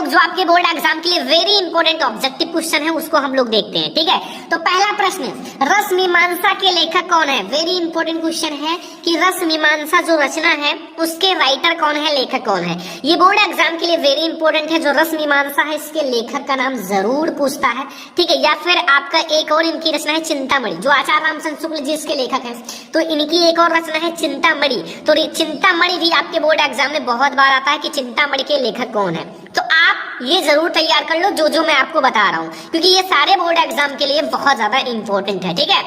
जो आपके board exam के लिए वेरी इंपॉर्टेंट ऑब्जेक्टिव क्वेश्चन है उसको हम लोग देखते हैं। ठीक है, तो पहला प्रश्न, रस मीमांसा के लेखक कौन है? वेरी इंपॉर्टेंट क्वेश्चन है कि रस मीमांसा जो रचना है उसके राइटर कौन है, लेखक कौन है। ये बोर्ड एग्जाम के लिए वेरी इंपॉर्टेंट है। जो रस मीमांसा है इसके लेखक का नाम जरूर पूछता है। ठीक है, या फिर आपका एक और इनकी रचना है चिंतामणि, जो आचार्य रामचंद्र शुक्ल जी इसके लेखक हैं, तो इनकी एक और रचना है चिंतामणि। तो चिंतामणि भी आपके बोर्ड एग्जाम में बहुत बार आता है कि चिंतामणि के लेखक कौन है। तो आप ये जरूर तैयार कर लो जो मैं आपको बता रहा हूं, क्योंकि ये सारे बोर्ड एग्जाम के लिए बहुत ज्यादा इंपॉर्टेंट है। ठीक है,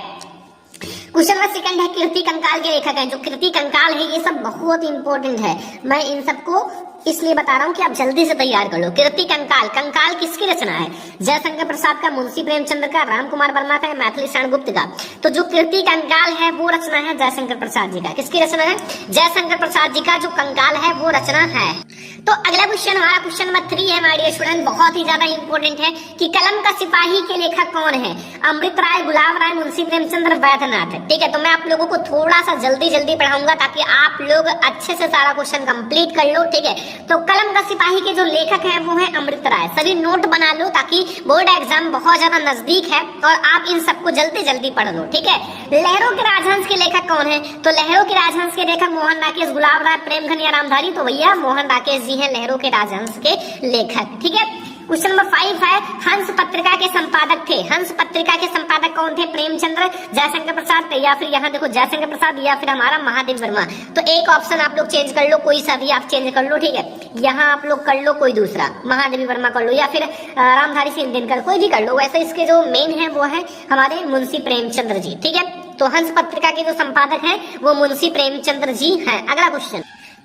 क्वेश्चन नंबर सेकंड है, कीर्ति कंकाल के लेखक हैं। जो कीर्ति कंकाल है ये सब बहुत इंपॉर्टेंट है, मैं इन सबको इसलिए बता रहा हूँ कि आप जल्दी से तैयार कर लो। कीर्ति कंकाल, कंकाल किसकी रचना है? जयशंकर प्रसाद का, मुंशी प्रेमचंद्र का, राम कुमार वर्मा का, मैथिली शरण गुप्त का। तो जो कीर्ति कंकाल है वो रचना है जयशंकर प्रसाद जी का। किसकी रचना है? जयशंकर प्रसाद जी का जो कंकाल है वो रचना है। तो अगला क्वेश्चन हमारा क्वेश्चन नंबर 3 है माय डियर स्टूडेंट, बहुत ही ज्यादा इंपॉर्टेंट है कि कलम का सिपाही के लेखक कौन है? अमृत राय, गुलाब राय, मुंशी प्रेमचंद्र, वैद्यनाथ। ठीक है, तो मैं आप लोगों को थोड़ा सा जल्दी पढ़ाऊंगा ताकि आप लोग अच्छे से सारा क्वेश्चन कंप्लीट कर लो। ठीक है, तो कलम का सिपाही के जो लेखक हैं वो है अमृत राय। सभी नोट बना लो ताकि बोर्ड एग्जाम बहुत ज्यादा नजदीक है और आप इन सबको जल्दी पढ़ लो। ठीक है, लहरों के राजहंस के लेखक कौन है? तो लहरों के राजहंस के लेखक मोहन राकेश, गुलाब राय, प्रेम घनिया, रामधारी। तो भैया मोहन राकेश जी हैं लहरों के राजहंस के लेखक। ठीक है, क्वेश्चन नंबर 5 है, हंस पत्रिका के संपादक थे। हंस पत्रिका के संपादक कौन थे? प्रेमचंद्र, जयशंकर प्रसाद, या फिर यहाँ देखो जयशंकर प्रसाद या फिर हमारा महादेव वर्मा। तो एक ऑप्शन आप लोग चेंज कर लो, कोई सा भी आप चेंज कर लो। ठीक है, यहाँ आप लोग कर लो कोई दूसरा, महादेवी वर्मा कर लो या फिर रामधारी सिंह दिनकर, कोई भी कर लो। वैसे इसके जो मेन है वो है हमारे मुंशी प्रेमचंद्र जी। ठीक है, तो हंस पत्रिका के जो संपादक हैं वो मुंशी प्रेमचंद्र जी हैं। अगला क्वेश्चन,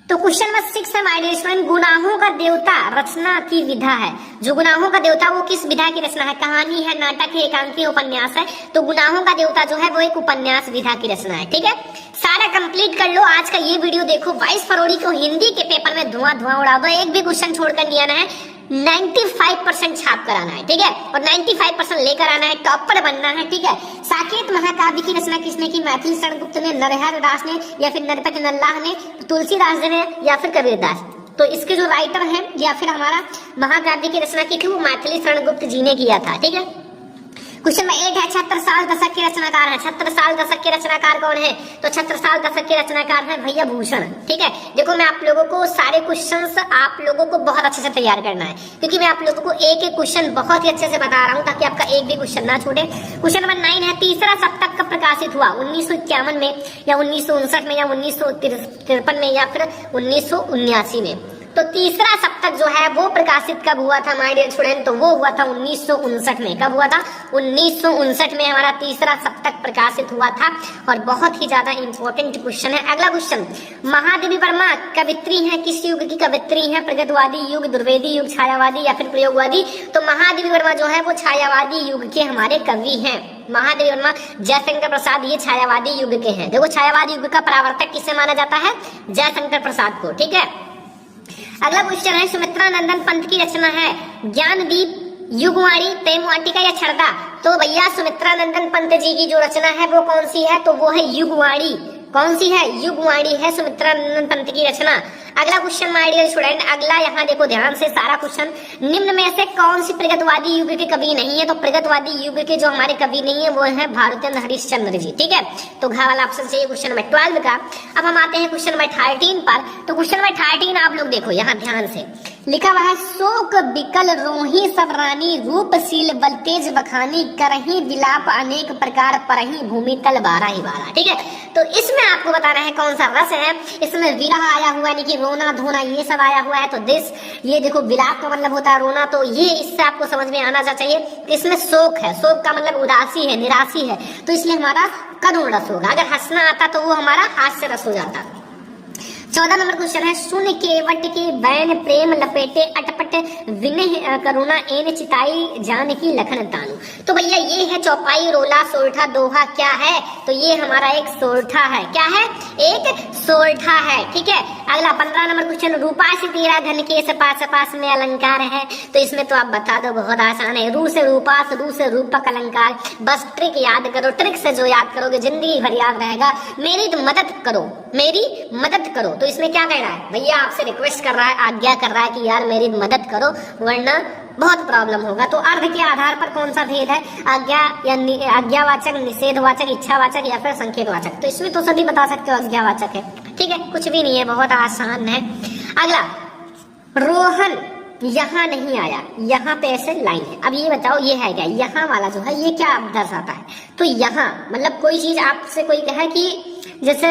तो क्वेश्चन नंबर 6 है माय डियर स्टूडेंट, गुनाहों का देवता रचना की विधा है। जो गुनाहों का देवता वो किस विधा की रचना है? कहानी है, नाटक है, एकांकी, उपन्यास है। तो गुनाहों का देवता जो है वो एक उपन्यास विधा की रचना है। ठीक है, सारा कंप्लीट कर लो। आज का ये वीडियो देखो, 22 फरवरी को हिंदी के पेपर में धुआं उड़ा दो, एक भी क्वेश्चन छोड़कर नहीं आना है। 95% छाप कर आना है। ठीक है, और 95% लेकर आना है, टॉपर बनना है। ठीक है, साकेत महाकाव्य की रचना किसने की? मैथिली शरण गुप्त ने, नरहर दास ने, या फिर नरपत नल्लाह ने, तुलसीदास जी ने, या फिर कबीरदास। तो इसके जो राइटर हैं या फिर हमारा महाकाव्य की रचना की थी वो मैथिली शरण गुप्त जी ने किया था। ठीक है, क्वेश्चन नंबर 8 है, छत्रसाल दशक के रचनाकार है। छत्रसाल दशक के रचनाकार कौन है? तो छत्रसाल दशक के रचनाकार है भैया भूषण। ठीक है, देखो मैं आप लोगों को सारे क्वेश्चंस आप लोगों को बहुत अच्छे से तैयार करना है, क्योंकि मैं आप लोगों को एक क्वेश्चन बहुत ही अच्छे से बता रहा हूँ ताकि आपका एक भी क्वेश्चन ना छूटे। क्वेश्चन नंबर 9 है, तीसरा सप्तक कब प्रकाशित हुआ? 1951 में, या 1959 में, या 1953 में, या फिर 1979 में। तो तीसरा सप्तक जो है वो प्रकाशित कब हुआ था माय डियर स्टूडेंट? तो वो हुआ था 1959 में। कब हुआ था? 1959 में हमारा तीसरा सप्तक प्रकाशित हुआ था, और बहुत ही ज्यादा इंपॉर्टेंट क्वेश्चन है। अगला क्वेश्चन, महादेवी वर्मा कवित्री हैं, किस युग की कवित्री हैं? प्रगतवादी युग, दुर्वेदी युग, छायावादी, या फिर प्रयोगवादी। तो महादेवी वर्मा जो है वो छायावादी युग के हमारे कवि हैं। महादेवी वर्मा, जयशंकर प्रसाद ये छायावादी युग के हैं। देखो छायावादी युग का प्रवर्तक किसे माना जाता है? जयशंकर प्रसाद को। ठीक है, अगला क्वेश्चन है, सुमित्रा नंदन पंत की रचना है ज्ञानदीप, युगवाणी, प्रेम वाटिका, या छड़दा। तो भैया सुमित्रा नंदन पंत जी की जो रचना है वो कौन सी है? तो वो है युगवाणी। कौन सी है? युगवाणी है सुमित्रा नंदन पंत की रचना। अगला क्वेश्चन माय डियर स्टूडेंट, अगला यहाँ देखो ध्यान से सारा क्वेश्चन, निम्न में से कौन सी प्रगतवादी युग के कवि नहीं है? तो प्रगतवादी युग के जो हमारे कवि नहीं है वो है भारतेंद्र हरिश्चंद्र जी। ठीक है, तो घ वाला ऑप्शन चाहिए क्वेश्चन नंबर 12 का। अब हम आते हैं क्वेश्चन नंबर 13 पर। तो क्वेश्चन नंबर 13 आप लोग देखो यहाँ ध्यान से, लिखा हुआ है, शोक बिकल रोही सब रानी, रूपशील बल तेज बखानी, करही विलाप अनेक प्रकार, परही भूमि तल बारा ही बारा। ठीक है, तो इसमें आपको बताना है कौन सा रस है। इसमें विरह आया हुआ यानी कि रोना धोना ये सब आया हुआ है। तो दिस, ये देखो विलाप का मतलब होता है रोना, तो ये इससे आपको समझ में आना चाहिए। इसमें शोक है, शोक का मतलब उदासी है, निराशी है, तो इसलिए हमारा करुण रस होगा। अगर हंसना आता तो वो हमारा हास्य रस हो जाता। 14 नंबर क्वेश्चन है, सुन केवट के बैन प्रेम लपेटे अटपट विनय करुणा एन चिताई जान की लखन तानु। तो भैया ये है चौपाई, रोला, सोरठा, दोहा। क्या है? तो ये हमारा एक सोरठा है। क्या है? एक सोरठा है। ठीक है, अगला 15 नंबर क्वेश्चन, रूपा से तेरा घन के सपास पास में अलंकार है। तो इसमें तो आप बता दो, बहुत आसान है, रू से रूपास, रू से रूपक अलंकार। बस ट्रिक याद करो, ट्रिक से जो याद करोगे जिंदगी भर याद रहेगा। मेरी तो मदद करो, मेरी मदद करो। तो इसमें क्या कह रहा है भैया, आपसे रिक्वेस्ट कर रहा है, आज्ञा कर रहा है कि यार मेरी मदद करो वरना बहुत प्रॉब्लम होगा। तो अर्थ के आधार पर कौन सा भेद है, आज्ञा या आज्ञावाचक, निषेधवाचक, इच्छावाचक या फिर संकेतवाचक। तो इसमें तो सभी बता सकते हो आज्ञावाचक है, ठीक है, कुछ भी नहीं है, बहुत आसान है। अगला, रोहन यहाँ नहीं आया, यहाँ पे ऐसे लाइन है। अब ये बताओ ये है क्या, यहाँ वाला जो है ये क्या दर्शाता है, तो यहाँ मतलब कोई चीज आपसे कोई कहे कि जैसे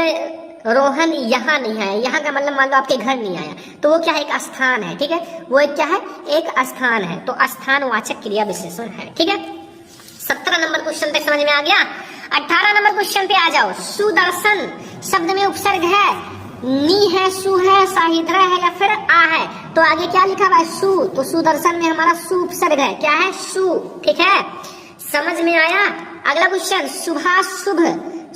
रोहन यहाँ नहीं आया, यहाँ का मतलब मान लो आपके घर नहीं आया, तो वो क्या है, एक स्थान है, ठीक है, वो एक क्या है, एक स्थान है, तो स्थानवाचक क्रिया विशेषण है, ठीक है। 17 नंबर क्वेश्चन तक समझ में आ गया। 18 नंबर क्वेश्चन पे आ जाओ। सुदर्शन शब्द में उपसर्ग है, नी है, सु है, साहिद्रा है या फिर आ है, तो आगे क्या लिखा हुआ है, सु, तो सुदर्शन में हमारा सु उपसर्ग है, क्या है, सु, ठीक है, समझ में आया। अगला क्वेश्चन, शुभाशुभ,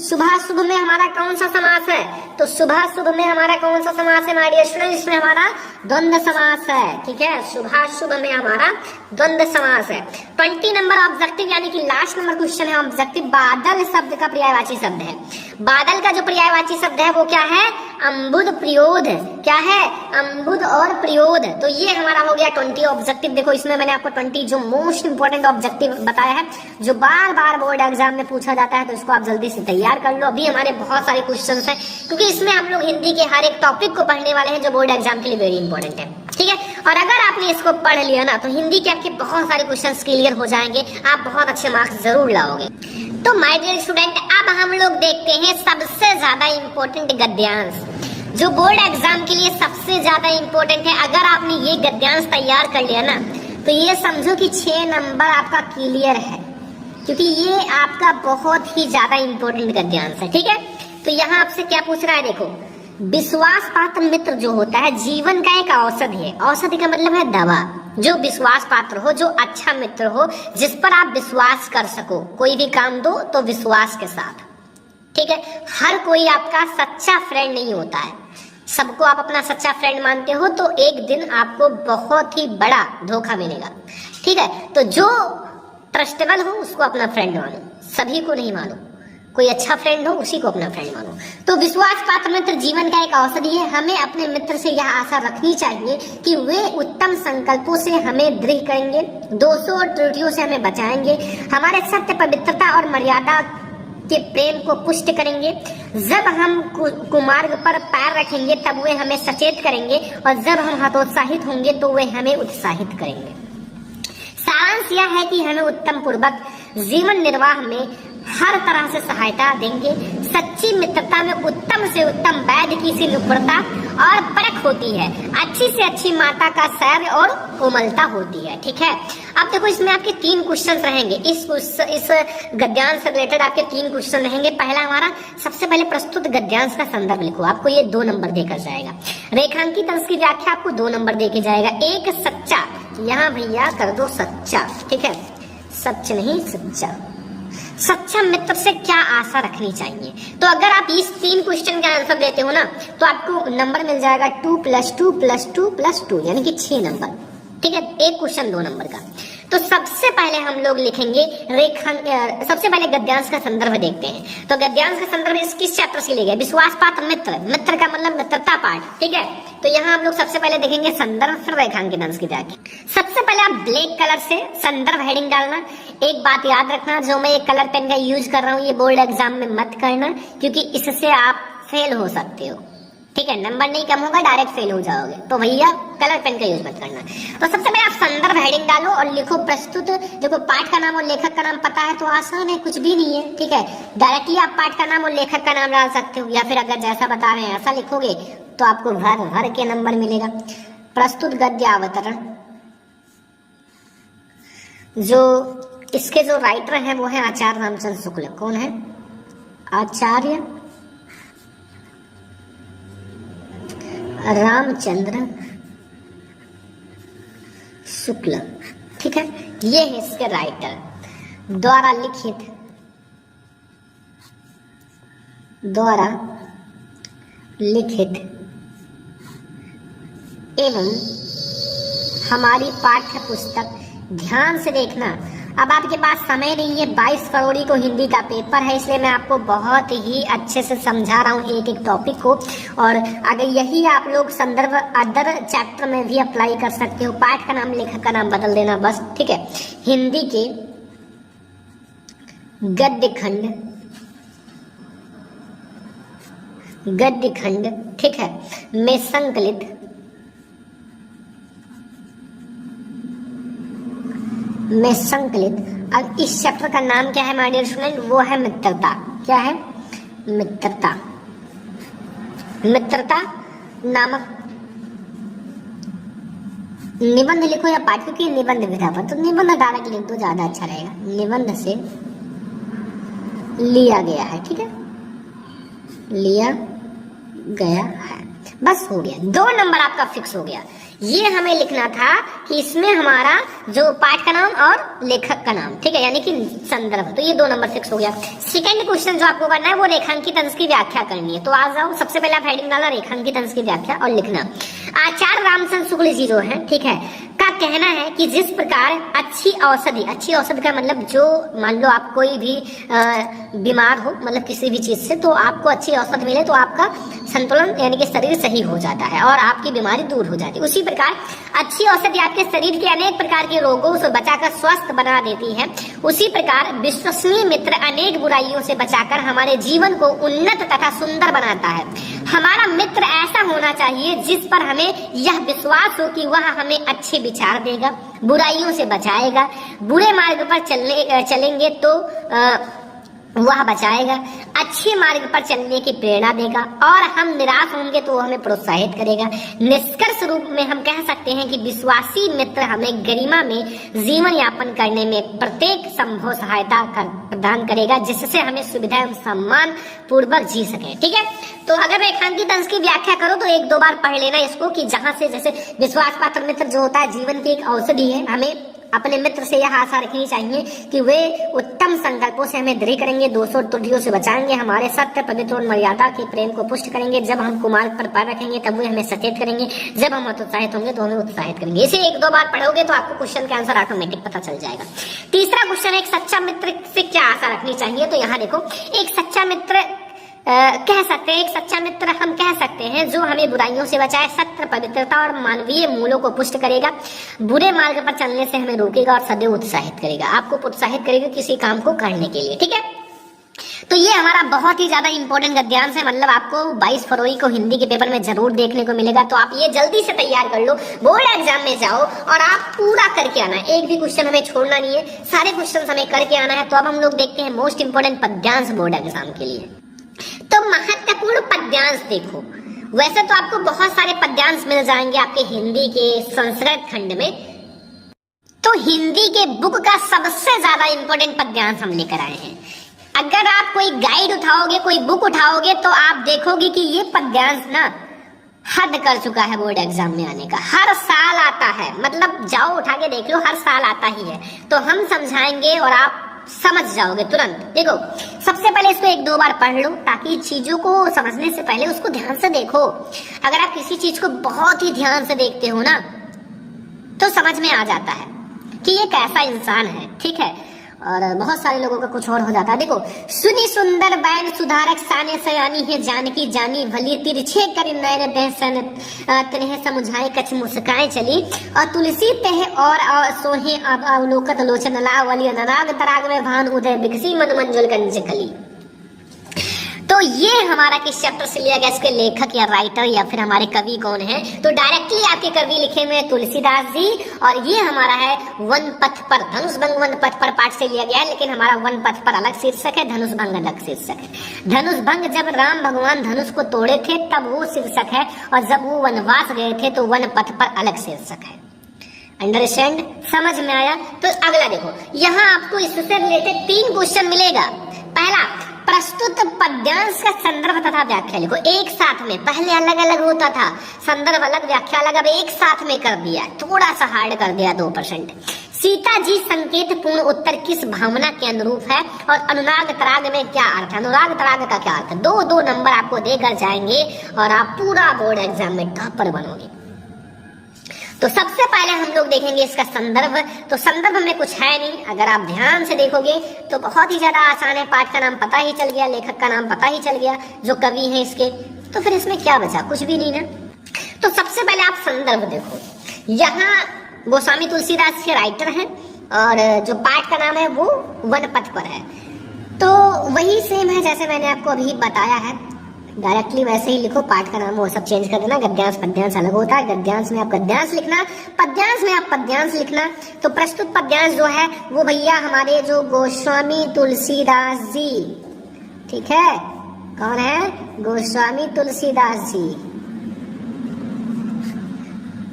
शुभाशुभ में हमारा कौन सा समास है, तो शुभाशुभ में हमारा कौन सा समास है माय डियर स्टूडेंट, इसमें हमारा द्वंद्व समास है, ठीक है, शुभाशुभ में हमारा द्वंद्व समास है। 20 नंबर ऑब्जेक्टिव यानी कि लास्ट नंबर क्वेश्चन है ऑब्जेक्टिव। बादल शब्द का पर्यायवाची शब्द है, बादल का जो पर्यायवाची शब्द है वो क्या है, अम्बुद प्रयोद, क्या है, अम्बुद और प्रयोद। तो ये हमारा हो गया 20 ऑब्जेक्टिव। देखो इसमें मैंने आपको 20 जो मोस्ट इंपोर्टेंट ऑब्जेक्टिव बताया है, जो बार बार बोर्ड एग्जाम में पूछा जाता है, तो इसको आप जल्दी से तैयार कर लो। अभी हमारे बहुत सारे क्वेश्चंस हैं, क्योंकि इसमें हम लोग हिंदी के हर एक टॉपिक को पढ़ने वाले हैं जो बोर्ड एग्जाम के लिए वेरी इंपॉर्टेंट है, ठीक है। और अगर आपने इसको पढ़ लिया ना, तो हिंदी के आपके बहुत सारे क्वेश्चंस क्लियर हो जाएंगे, आप बहुत अच्छे मार्क्स जरूर लाओगे। तो माय डियर स्टूडेंट, अब हम लोग देखते हैं सबसे ज्यादा इंपॉर्टेंट गद्यांश, जो बोर्ड एग्जाम के लिए सबसे ज्यादा इंपॉर्टेंट है। अगर आपने ये गद्यांश तैयार कर लिया ना, तो ये समझो कि 6 नंबर आपका क्लियर है, क्योंकि ये आपका बहुत ही ज्यादा इंपॉर्टेंट गद्यांश है, ठीक है। तो यहाँ आपसे क्या पूछ रहा है, देखो, विश्वास पात्र मित्र जो होता है जीवन का एक औषधि है, औषधि का मतलब है दवा, जो विश्वास पात्र हो, जो अच्छा मित्र हो, जिस पर आप विश्वास कर सको, कोई भी काम दो तो विश्वास के साथ, ठीक है। हर कोई आपका सच्चा फ्रेंड नहीं होता है, सबको आप अपना सच्चा फ्रेंड मानते हो, तो एक दिन आपको बहुत ही बड़ा धोखा मिलेगा, ठीक है। तो जो ट्रस्टेबल हो उसको अपना फ्रेंड मानो, सभी को नहीं मानो, कोई अच्छा फ्रेंड हो उसी को अपना फ्रेंड मानो। तो विश्वास पात्र मित्र जीवन का एक औषधि है। हमें अपने मित्र से यह आशा रखनी चाहिए कि वे उत्तम संकल्पों से हमें दृढ़ करेंगे, दोषों और त्रुटियों से हमें बचाएंगे, हमारे सत्य, पवित्रता और मर्यादा के प्रेम को पुष्ट करेंगे। जब हम कुमार्ग पर पैर रखेंगे तब वे हमें सचेत करेंगे, और जब हम हतोत्साहित होंगे तो वे हमें उत्साहित करेंगे। सारांश यह है कि हमें उत्तम पूर्वक जीवन निर्वाह में हर तरह से सहायता देंगे। सच्ची मित्रता में उत्तम से उत्तम वैद्य की सी नुपुरता और परख होती है, अच्छी से अच्छी माता का शौर्य और कोमलता होती है, ठीक है। अब देखो इसमें आपके 3 क्वेश्चन रहेंगे, इस गद्यांश से रिलेटेड आपके 3 क्वेश्चन रहेंगे। पहला हमारा, सबसे पहले प्रस्तुत गद्यांश का संदर्भ लिखो, आपको ये 2 नंबर देकर जाएगा। रेखांकित अंश की व्याख्या आपको 2 नंबर देके जाएगा। एक सच्चा, यहाँ भैया कर दो सच्चा, ठीक है, सच नहीं सच्चा, सच्चा मित्र से क्या आशा रखनी चाहिए। तो अगर आप इस 3 क्वेश्चन का आंसर देते हो ना, तो आपको नंबर मिल जाएगा 2 + 2 + 2 + 2 यानी कि 6 नंबर, ठीक है। एक क्वेश्चन 2 नंबर का। तो सबसे पहले हम लोग लिखेंगे सबसे पहले गद्यांश का संदर्भ देखते हैं। तो गद्यांश का संदर्भ इस किस चैप्टर से लिया गया, विश्वास पात्र मित्र, मित्र का मतलब मित्रता पाठ, ठीक है। तो यहाँ हम लोग सबसे पहले देखेंगे संदर्भ, फिर रेखांकित अंश की व्याख्या। सबसे पहले आप ब्लैक कलर से संदर्भ हेडिंग डालना। एक बात याद रखना, जो मैं एक कलर पेन का यूज कर रहा हूँ ये बोर्ड एग्जाम में मत करना, क्योंकि इससे आप फेल हो सकते हो, ठीक है, नंबर नहीं कम होगा, डायरेक्ट फेल हो जाओगे। तो भैया कलर पेन का यूज मत करना। तो सबसे पहले आप संदर्भ हेडिंग डालो और लिखो प्रस्तुत। देखो पाठ का नाम और लेखक का नाम पता है तो आसान है, कुछ भी नहीं है, ठीक है। डायरेक्टली आप पाठ का नाम और लेखक का नाम डाल सकते हो, या फिर अगर जैसा बता रहे हैं ऐसा लिखोगे तो आपको भर के नंबर मिलेगा। प्रस्तुत गद्य अवतरण, जो इसके जो राइटर हैं वो है आचार्य रामचंद्र शुक्ल। कौन है? आचार्य रामचंद्र शुक्ल, ठीक है, ये है इसके राइटर। द्वारा लिखित एवं हमारी पाठ्य पुस्तक, ध्यान से देखना, अब आपके पास समय नहीं है, 22 फरवरी को हिंदी का पेपर है, इसलिए मैं आपको बहुत ही अच्छे से समझा रहा हूँ एक एक टॉपिक को। और अगर यही आप लोग संदर्भ अदर चैप्टर में भी अप्लाई कर सकते हो। पाठ का नाम, लेखक का नाम बदल देना बस, ठीक है। हिंदी के गद्य खंड, ठीक है, में संकलित अब इस चैप्टर का नाम क्या है माय डियर स्टूडेंट? वो है मित्रता। क्या है? मित्रता नामक निबंध लिखो या पाठ, क्योंकि निबंध विधा पर, तो निबंध डायरेक्ट लिख दो, ज्यादा अच्छा रहेगा। निबंध से लिया गया है, ठीक है, लिया गया है, बस हो गया। 2 नंबर आपका फिक्स हो गया। ये हमें लिखना था कि इसमें हमारा जो पाठ का नाम और लेखक का नाम, ठीक है, यानी कि संदर्भ, तो ये 2 नंबर फिक्स हो गया। सेकंड क्वेश्चन जो आपको करना है वो रेखांकित अंश की व्याख्या करनी है। तो आ जाओ, सबसे पहले आप हेडिंग डाला रेखांकित अंश की व्याख्या और लिखना। आचार्य रामचंद्र शुक्ल जी जो है, ठीक है, का कहना है कि जिस प्रकार अच्छी औषधि का मतलब जो मान लो आप कोई भी बीमार हो, मतलब किसी भी चीज से, तो आपको अच्छी औषधि मिले तो आपका संतुलन यानी कि शरीर सही हो जाता है और आपकी बीमारी दूर हो जाती है। उसी प्रकार अच्छी औषधि आपके शरीर के अनेक प्रकार के रोगों से बचाकर स्वस्थ बना देती है। उसी प्रकार विश्वसनीय मित्र अनेक बुराइयों से बचाकर हमारे जीवन को उन्नत तथा सुंदर बनाता है। हमारा मित्र ऐसा होना चाहिए जिस पर हमें यह विश्वास हो कि वह हमें अच्छे विचार देगा, बुराइयों से बचाएगा, बुरे मार्ग पर चलेंगे तो वह बचाएगा, अच्छे मार्ग पर चलने की प्रेरणा देगा, और हम निराश होंगे तो वो हमें प्रोत्साहित करेगा। निष्कर्ष रूप में हम कह सकते हैं कि विश्वासी मित्र हमें गरिमा में जीवन यापन करने में प्रत्येक संभव सहायता प्रदान करेगा, जिससे हमें सुविधा एवं सम्मान पूर्वक जी सके। ठीक है, तो अगर रेखांकित अंश की व्याख्या करो तो 1-2 बार पढ़ लेना इसको, कि जहां से जैसे विश्वास पात्र मित्र जो होता है जीवन की एक औषधि है। हमें अपने मित्र से यह आशा रखनी चाहिए कि वे उत्तम संकल्पों से हमें दृढ़ करेंगे, दोषों त्रुटियों से बचाएंगे, हमारे सत्य, पवित्र और मर्यादा के प्रेम को पुष्ट करेंगे। जब हम कुमार्ग पर पैर रखेंगे तब वे हमें सचेत करेंगे, जब हम हतोत्साहित होंगे तो हमें उत्साहित करेंगे। इसे 1-2 बार पढ़ोगे तो आपको क्वेश्चन का आंसर ऑटोमेटिक पता चल जाएगा। तीसरा क्वेश्चन, एक सच्चा मित्र से क्या आशा रखनी चाहिए? तो यहाँ देखो, एक सच्चा मित्र कह सकते हैं, एक सच्चा मित्र हम कह सकते हैं जो हमें बुराइयों से बचाए, सत्य, पवित्रता और मानवीय मूल्यों को पुष्ट करेगा, बुरे मार्ग पर चलने से हमें रोकेगा और सदैव उत्साहित करेगा, आपको प्रोत्साहित करेगा किसी काम को करने के लिए। ठीक है, तो ये हमारा बहुत ही ज्यादा इंपॉर्टेंट गद्यांश है, मतलब आपको 22 फरवरी को हिंदी के पेपर में जरूर देखने को मिलेगा। तो आप ये जल्दी से तैयार कर लो, बोर्ड एग्जाम में जाओ और आप पूरा करके आना, एक भी क्वेश्चन हमें छोड़ना नहीं है, सारे क्वेश्चन हमें करके आना है। तो अब हम लोग देखते हैं मोस्ट इंपोर्टेंट पद्यांश बोर्ड एग्जाम के लिए। तो महत्वपूर्ण पद्यांश देखो, वैसे तो आपको बहुत सारे पद्यांश मिल जाएंगे आपके हिंदी के संस्कृत खंड में, तो हिंदी के बुक का सबसे ज्यादा इंपॉर्टेंट पद्यांश हम लेकर आए हैं। अगर आप कोई गाइड उठाओगे, कोई बुक उठाओगे, तो आप देखोगे कि ये पद्यांश ना हद कर चुका है बोर्ड एग्जाम में आने का। हर साल आता है, मतलब जाओ उठा के देख लो, हर साल आता ही है। तो हम समझाएंगे और आप समझ जाओगे तुरंत। देखो, सबसे पहले इसको 1-2 बार पढ़ लो, ताकि चीजों को समझने से पहले उसको ध्यान से देखो। अगर आप किसी चीज को बहुत ही ध्यान से देखते हो ना, तो समझ में आ जाता है कि ये कैसा इंसान है। ठीक है, और बहुत सारे लोगों का कुछ और हो जाता है। देखो, सुनी सुंदर बैन सुधारक साने सयानी है जानकी जानी भली, तिरछे करी नयन दहसन तन्हे समझाए कछ मुस्काए चली, और तुलसी तह और सोहे अब अवलोकत लोचन लावली, अनाग तराग में भान उदय बिकसी मन मंजुल कंज कली। तो ये हमारा किस चैप्टर से लिया गया, इसके लेखक या राइटर या फिर हमारे कवि कौन है? तो डायरेक्टली आपके कवि लिखे हुए तुलसीदास जी, और ये हमारा है वन पथ पर, धनुष भंग वन पथ पर पाठ से लिया गया है, लेकिन हमारा वन पथ पर अलग शीर्षक है, धनुष भंग अलग शीर्षक है। धनुष भंग जब राम भगवान धनुष को तोड़े थे तब वो शीर्षक है, और जब वो वनवास गए थे तो वन पथ पर अलग शीर्षक है। अंडरस्टैंड, समझ में आया? तो अगला देखो, यहाँ आपको इससे रिलेटेड 3 क्वेश्चन मिलेगा। पहला, प्रस्तुत पद्यांश का संदर्भ तथा व्याख्या लिखो एक साथ में। पहले अलग अलग होता था, संदर्भ अलग, व्याख्या अलग, अब एक साथ में कर दिया, थोड़ा सा हार्ड कर दिया 2%। सीता जी संकेत पूर्ण उत्तर किस भावना के अनुरूप है, और अनुराग तराग में क्या अर्थ है? अनुराग तराग का क्या अर्थ है? 2-2 नंबर आपको देकर जाएंगे और आप पूरा बोर्ड एग्जाम में टॉपर बनोगे। तो सबसे पहले हम लोग देखेंगे इसका संदर्भ। तो संदर्भ में कुछ है नहीं, अगर आप ध्यान से देखोगे तो बहुत ही ज्यादा आसान है। पाठ का नाम पता ही चल गया, लेखक का नाम पता ही चल गया, जो कवि हैं इसके, तो फिर इसमें क्या बचा? कुछ भी नहीं ना। तो सबसे पहले आप संदर्भ देखो, यहाँ गोस्वामी तुलसीदास के राइटर हैं और जो पाठ का नाम है वो वन पथ पर है। तो वही सेम है जैसे मैंने आपको अभी बताया है, डायरेक्टली वैसे ही लिखो। पाठ का नाम वो सब चेंज कर देना, गद्यांश पद्यांश अलग होता है। गद्यांश में आप गद्यांश लिखना, पद्यांश में आप पद्यांश लिखना। तो प्रस्तुत पद्यांश जो है वो भैया हमारे जो गोस्वामी तुलसीदास जी, ठीक है, कौन है? गोस्वामी तुलसीदास जी,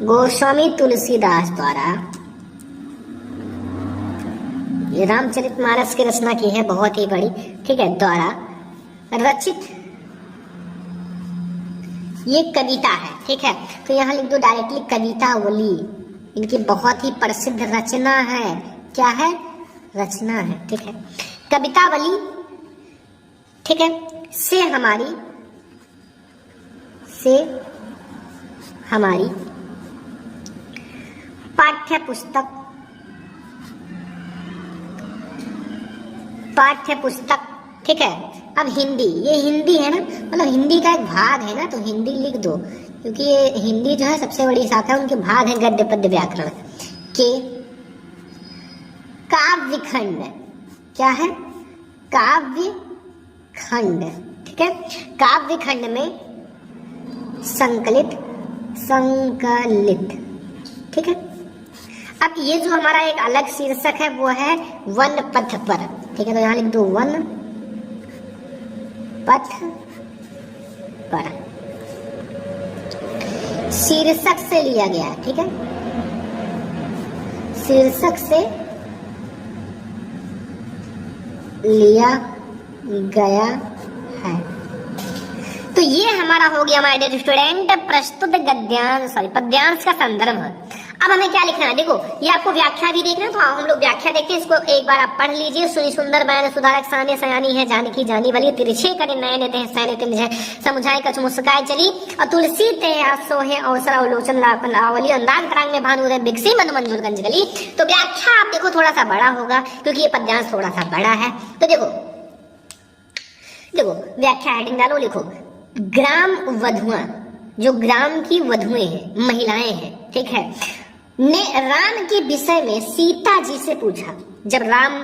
गोस्वामी तुलसीदास द्वारा ये रामचरितमानस की रचना की है, बहुत ही बड़ी, ठीक है, द्वारा रचित ये कविता है, ठीक है। तो यहाँ लिख दो डायरेक्टली कवितावली, इनकी बहुत ही प्रसिद्ध रचना है। क्या है? रचना है, ठीक है, कवितावली, ठीक है। से हमारी पाठ्य पुस्तक, ठीक है। अब हिंदी, ये हिंदी है ना, मतलब हिंदी का एक भाग है ना, तो हिंदी लिख दो, क्योंकि ये हिंदी जो है सबसे बड़ी शाखा है, उनके भाग है गद्य पद्य व्याकरण के। काव्य खंड, क्या है? काव्य खंड, ठीक है। काव्य खंड में संकलित, ठीक है। अब ये जो हमारा एक अलग शीर्षक है वो है वन पथ पर, ठीक है। तो यहाँ लिख दो वन पथ पर, शीर्षक से लिया गया है, ठीक है, शीर्षक से लिया गया है। तो ये हमारा हो गया माय डियर स्टूडेंट प्रस्तुत पद्यांश का संदर्भ। अब हमें क्या लिखना है? देखो, ये आपको व्याख्या भी देखना है, तो हम लोग व्याख्या देखते हैं। इसको एक बार आप पढ़ लीजिए। सुनी सुंदर बयान सुधारक साने सयानी है, जानकी जानी वाली, तिरछे करे नए नेते हैं, सैने तिन समझाए कछु मुस्काए चली, और तुलसी ते सोहे अवसर अवलोचन लावली, अंदाज तरंग में भानुदय बिगसी मन मंजूर गंज गली। तो व्याख्या आप देखो थोड़ा सा बड़ा होगा, क्योंकि ये पद्यांश थोड़ा सा बड़ा है। तो देखो व्याख्या हेडिंग डालो, लिखो ग्राम वधुआ, जो ग्राम की वधुएं हैं, महिलाएं हैं, ठीक है, ने राम के विषय में सीता जी से पूछा। जब राम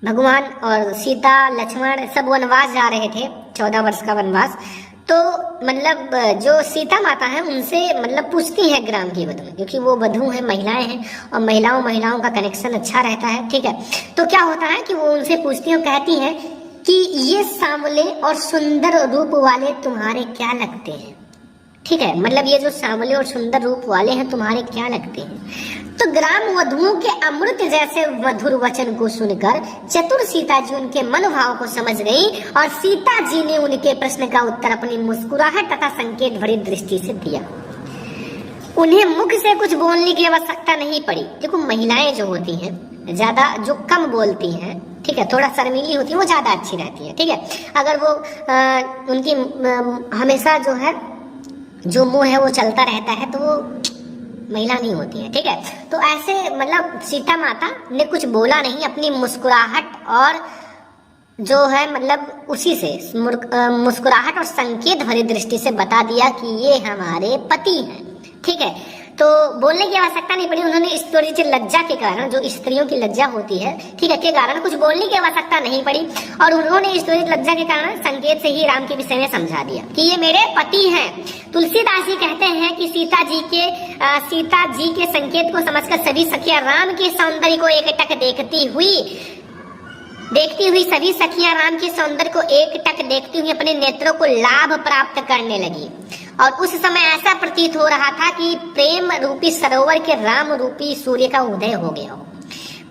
भगवान और सीता लक्ष्मण सब वनवास जा रहे थे, 14 वर्ष का वनवास, तो मतलब जो सीता माता है उनसे मतलब पूछती है ग्राम की वधुएं, क्योंकि वो वधु है, महिलाएं हैं, और महिलाओं का कनेक्शन अच्छा रहता है, ठीक है। तो क्या होता है कि वो उनसे पूछती है और कहती है कि ये सांवले और सुंदर रूप वाले तुम्हारे क्या लगते हैं, ठीक है, मतलब ये जो सांवले और सुंदर रूप वाले हैं तुम्हारे क्या लगते हैं। तो ग्राम वधुओं के अमृत जैसे मधुर वचन को सुनकर चतुर सीता जी उनके मनोभाव को समझ गई, और सीता जी ने उनके प्रश्न का उत्तर अपनी मुस्कुराहट तथा संकेत भरी दृष्टि से दिया। उन्हें मुख से कुछ बोलने की आवश्यकता नहीं पड़ी। देखो, महिलाएं जो होती हैं ज्यादा, जो कम बोलती हैं, ठीक है, थोड़ा शर्मीली होती है, वो ज्यादा अच्छी रहती है, ठीक है। अगर वो उनकी हमेशा जो है जो मुंह है वो चलता रहता है, तो वो महिला नहीं होती है, ठीक है। तो ऐसे मतलब सीता माता ने कुछ बोला नहीं, अपनी मुस्कुराहट और जो है मतलब उसी से मुस्कुराहट और संकेत भरी दृष्टि से बता दिया कि ये हमारे पति हैं, ठीक है। तो बोलने की आवश्यकता नहीं पड़ी। उन्होंने इस थोड़ी सी लज्जा के कारण, जो स्त्रियों की लज्जा होती है, ठीक है, के कारण कुछ बोलने की आवश्यकता नहीं पड़ी, और उन्होंने इस थोड़ी लज्जा के कारण संकेत से ही राम के विषय में समझा दिया कि ये मेरे पति हैं। तुलसीदास जी कहते हैं कि सीता जी के संकेत को समझकर सभी सखियां राम के सौंदर्य को एकटक देखती हुई सभी सखियां राम के सौंदर्य को एकटक देखती हुई अपने नेत्रों को लाभ प्राप्त करने लगी, और उस समय ऐसा प्रतीत हो रहा था कि प्रेम रूपी सरोवर के राम रूपी सूर्य का उदय हो गया हो।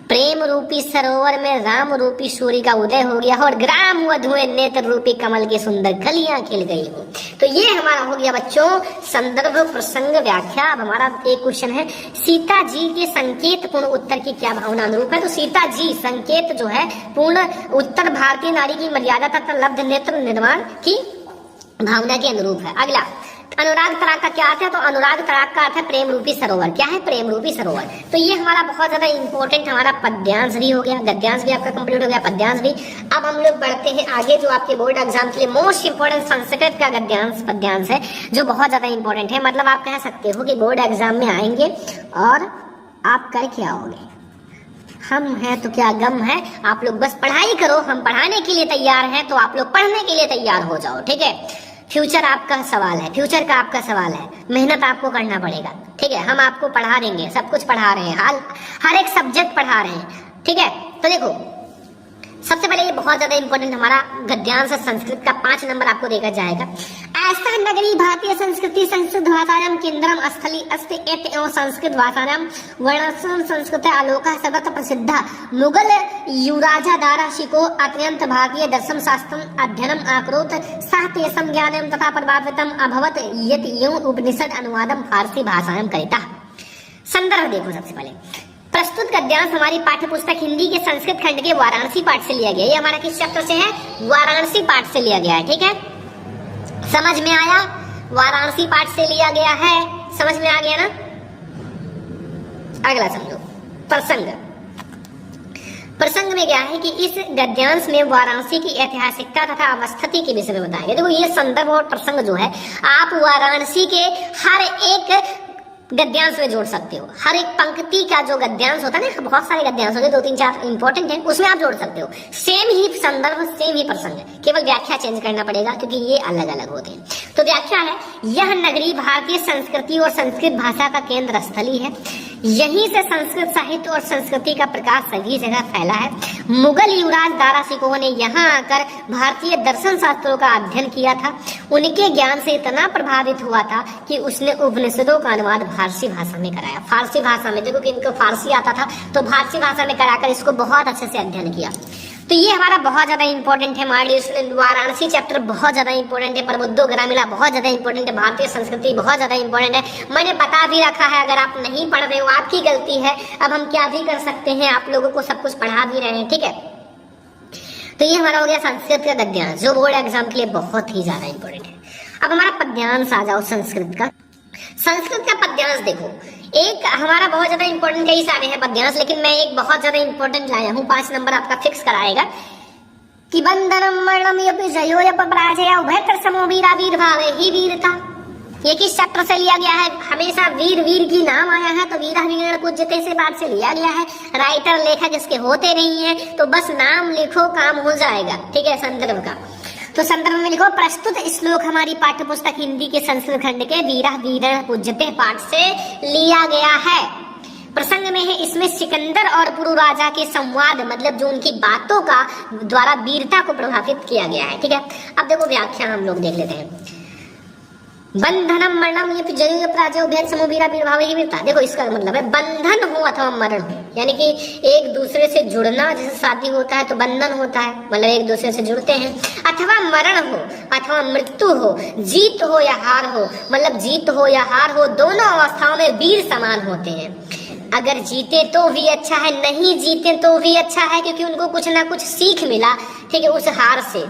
प्रेम रूपी सरोवर में राम रूपी सूर्य का उदय हो गया हो, और ग्राम वधुएं नेत्र रूपी कमल की सुंदर कलियां खिल गई हो। तो ये हमारा हो गया बच्चों संदर्भ प्रसंग व्याख्या। अब हमारा एक क्वेश्चन है, सीता जी के संकेत पूर्ण उत्तर की क्या भावना अनुरूप है? तो सीता जी संकेत जो है पूर्ण उत्तर भारतीय नारी की मर्यादा तथा लब्ध नेत्र निर्माण की भावना के अनुरूप है। अगला, अनुराग तड़ाग का क्या अर्थ है? तो अनुराग तड़ाग का अर्थ है प्रेम रूपी सरोवर। क्या है? प्रेम रूपी सरोवर। तो ये हमारा बहुत ज्यादा इंपॉर्टेंट हमारा पद्यांश भी हो गया, गद्यांश भी आपका कंप्लीट हो गया, पद्यांश भी। अब हम लोग बढ़ते हैं आगे, जो आपके बोर्ड एग्जाम के लिए मोस्ट इंपोर्टेंट संस्कृत का गद्यांश पद्यांश है, जो बहुत ज्यादा इंपॉर्टेंट है। मतलब आप कह सकते हो कि बोर्ड एग्जाम में आएंगे और आप कर क्या आओगे? हम हैं तो क्या गम है, आप लोग बस पढ़ाई करो, हम पढ़ाने के लिए तैयार हैं, तो आप लोग पढ़ने के लिए तैयार हो जाओ, ठीक है। फ्यूचर आपका सवाल है, फ्यूचर का आपका सवाल है, मेहनत आपको करना पड़ेगा, ठीक है। हम आपको पढ़ा देंगे, सब कुछ पढ़ा रहे हैं, हर एक सब्जेक्ट पढ़ा रहे हैं, ठीक है। तो देखो सबसे पहले ये बहुत ज्यादा इंपॉर्टेंट हमारा गद्यांश संस्कृत का 5 नंबर आपको देखा जाएगा। ऐसा नगरी भारतीय संस्कृति संस्कृत भाषायाम केंद्रम स्थली अस्ति एत एवं संस्कृत भाषायाम वर्णसम संस्कृत आलोका सर्वत्र प्रसिद्धा मुगल युवराजा दाराशिको अत्यंत भारतीय दर्शन शास्त्रम अध्ययनम आकरोत सह तेषां ज्ञानम तथा प्रभावितम अभवत यत एवं उपनिषद अनुवादम फारसी भाषायाम करिता। संदर्भ देखो सबसे पहले, प्रस्तुत गद्यांश हमारी पाठ्य पुस्तक हिंदी के संस्कृत खंड के वाराणसी पाठ से लिया गया। ये हमारा किस चैप्टर से है? वाराणसी पाठ से लिया गया है, ठीक है। समझ में आया? वाराणसी पाठ से लिया गया है, समझ में आ गया ना। अगला समझो प्रसंग। प्रसंग में क्या है कि इस गद्यांश में वाराणसी की ऐतिहासिकता तथा अवस्थिति के विषय में बताया। देखो ये संदर्भ और प्रसंग जो है आप वाराणसी के हर एक गद्यांश में जोड़ सकते हो। हर एक पंक्ति का जो गद्यांश होता है ना, बहुत सारे गद्यांश होते हैं, 2-3-4 इंपॉर्टेंट है, उसमें आप जोड़ सकते हो। सेम ही संदर्भ, सेम ही प्रसंग, केवल व्याख्या चेंज करना पड़ेगा क्योंकि ये अलग अलग होते हैं। तो व्याख्या है, यह नगरी भारतीय संस्कृति और संस्कृत भाषा का केंद्र स्थली है। यहीं से संस्कृत साहित्य और संस्कृति का प्रकाश सभी जगह फैला है। मुगल युवराज दारा शिकोह ने यहाँ आकर भारतीय दर्शन शास्त्रों का अध्ययन किया था। उनके ज्ञान से इतना प्रभावित हुआ था कि उसने उपनिषदों का अनुवाद फारसी भाषा में कराया। फारसी भाषा में, देखो कि इनको फारसी आता था तो फारसी भाषा में कराकर इसको बहुत अच्छे से अध्ययन किया। तो ये हमारा बहुत ज्यादा इंपॉर्टेंट है। हमारे वाराणसी चैप्टर बहुत ज्यादा इंपॉर्टेंट है। प्रबुद्धो ग्रामीणा बहुत ज्यादा इंपॉर्टेंट है। भारतीय संस्कृति बहुत ज्यादा इंपॉर्टेंट है। मैंने बता भी रखा है, अगर आप नहीं पढ़ रहे हो आपकी गलती है। अब हम क्या भी कर सकते हैं, आप लोगों को सब कुछ पढ़ा भी रहे हैं, ठीक है। तो ये हमारा हो गया संस्कृत का गद्यांश, जो बोर्ड एग्जाम के लिए बहुत ही ज्यादा इंपॉर्टेंट है। अब हमारा पद्यांश आ जाओ संस्कृत का। संस्कृत का पद्यांश देखो, एक हमारा बहुत ज्यादा इंपॉर्टेंट, कई सारे हैं पद्यांश, लेकिन मैं एक बहुत ज्यादा इंपॉर्टेंट लाया हूँ, 5 नंबर आपका फिक्स कराएगा कि बंधनम मरणम यपि जयो यप पराजय उभयत्र समो वीरा वीर भावे ही वीरता। ये किस चैप्टर से लिया गया है? हमेशा वीर वीर की नाम आया है तो वीरा वीर पूज्यते से बात से लिया गया है। राइटर लेखक इसके होते नहीं है, तो बस नाम लिखो काम हो जाएगा, ठीक है। संदर्भ का तो संदर्भ में लिखो, प्रस्तुत श्लोक हमारी पाठ्य पुस्तक हिंदी के संस्कृत खंड के वीरा वीर पूज्यते पाठ से लिया गया है। प्रसंग में है, इसमें सिकंदर और पुरु राजा के संवाद, मतलब जो उनकी बातों का द्वारा वीरता को प्रभावित किया गया है, ठीक है। अब देखो व्याख्या हम लोग देख लेते हैं। बंधनम मरणम ये जय पराजय उभय समो वीरा वीर भावे ही वीरता। देखो इसका मतलब है बंधन हो अथवा मरण हो, यानी कि एक दूसरे से जुड़ना, जैसे शादी होता है तो बंधन होता है, मतलब एक दूसरे से जुड़ते हैं, अथवा मरण हो अथवा मृत्यु हो, जीत हो या हार हो, मतलब जीत हो या हार हो, दोनों अवस्थाओं में वीर समान होते हैं। अगर जीते तो भी अच्छा है, नहीं जीते तो भी अच्छा है, क्योंकि उनको कुछ ना कुछ सीख मिला, ठीक है, उस हार से।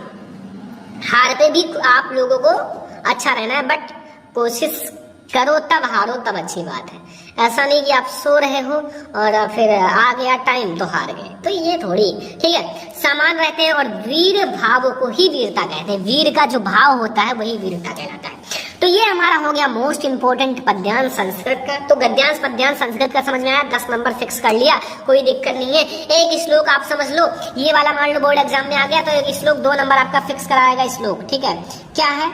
हार पे भी आप लोगों को अच्छा रहना है, बट कोशिश करो तब हारो तब अच्छी बात है। ऐसा नहीं कि आप सो रहे हो और फिर आ गया टाइम तो हार गए, तो ये थोड़ी, ठीक है। समान रहते हैं और वीर भाव को ही वीरता कहते हैं। वीर का जो भाव होता है वही वीरता कहलाता है। तो ये हमारा हो गया मोस्ट इंपोर्टेंट पद्यांश संस्कृत का। तो गद्यांश पद्यांश संस्कृत का समझ में आया, 10 नंबर फिक्स कर लिया, कोई दिक्कत नहीं है। एक श्लोक आप समझ लो, ये वाला मान लो बोर्ड एग्जाम में आ गया तो एक श्लोक 2 नंबर आपका फिक्स कराएगा श्लोक, ठीक है। क्या है?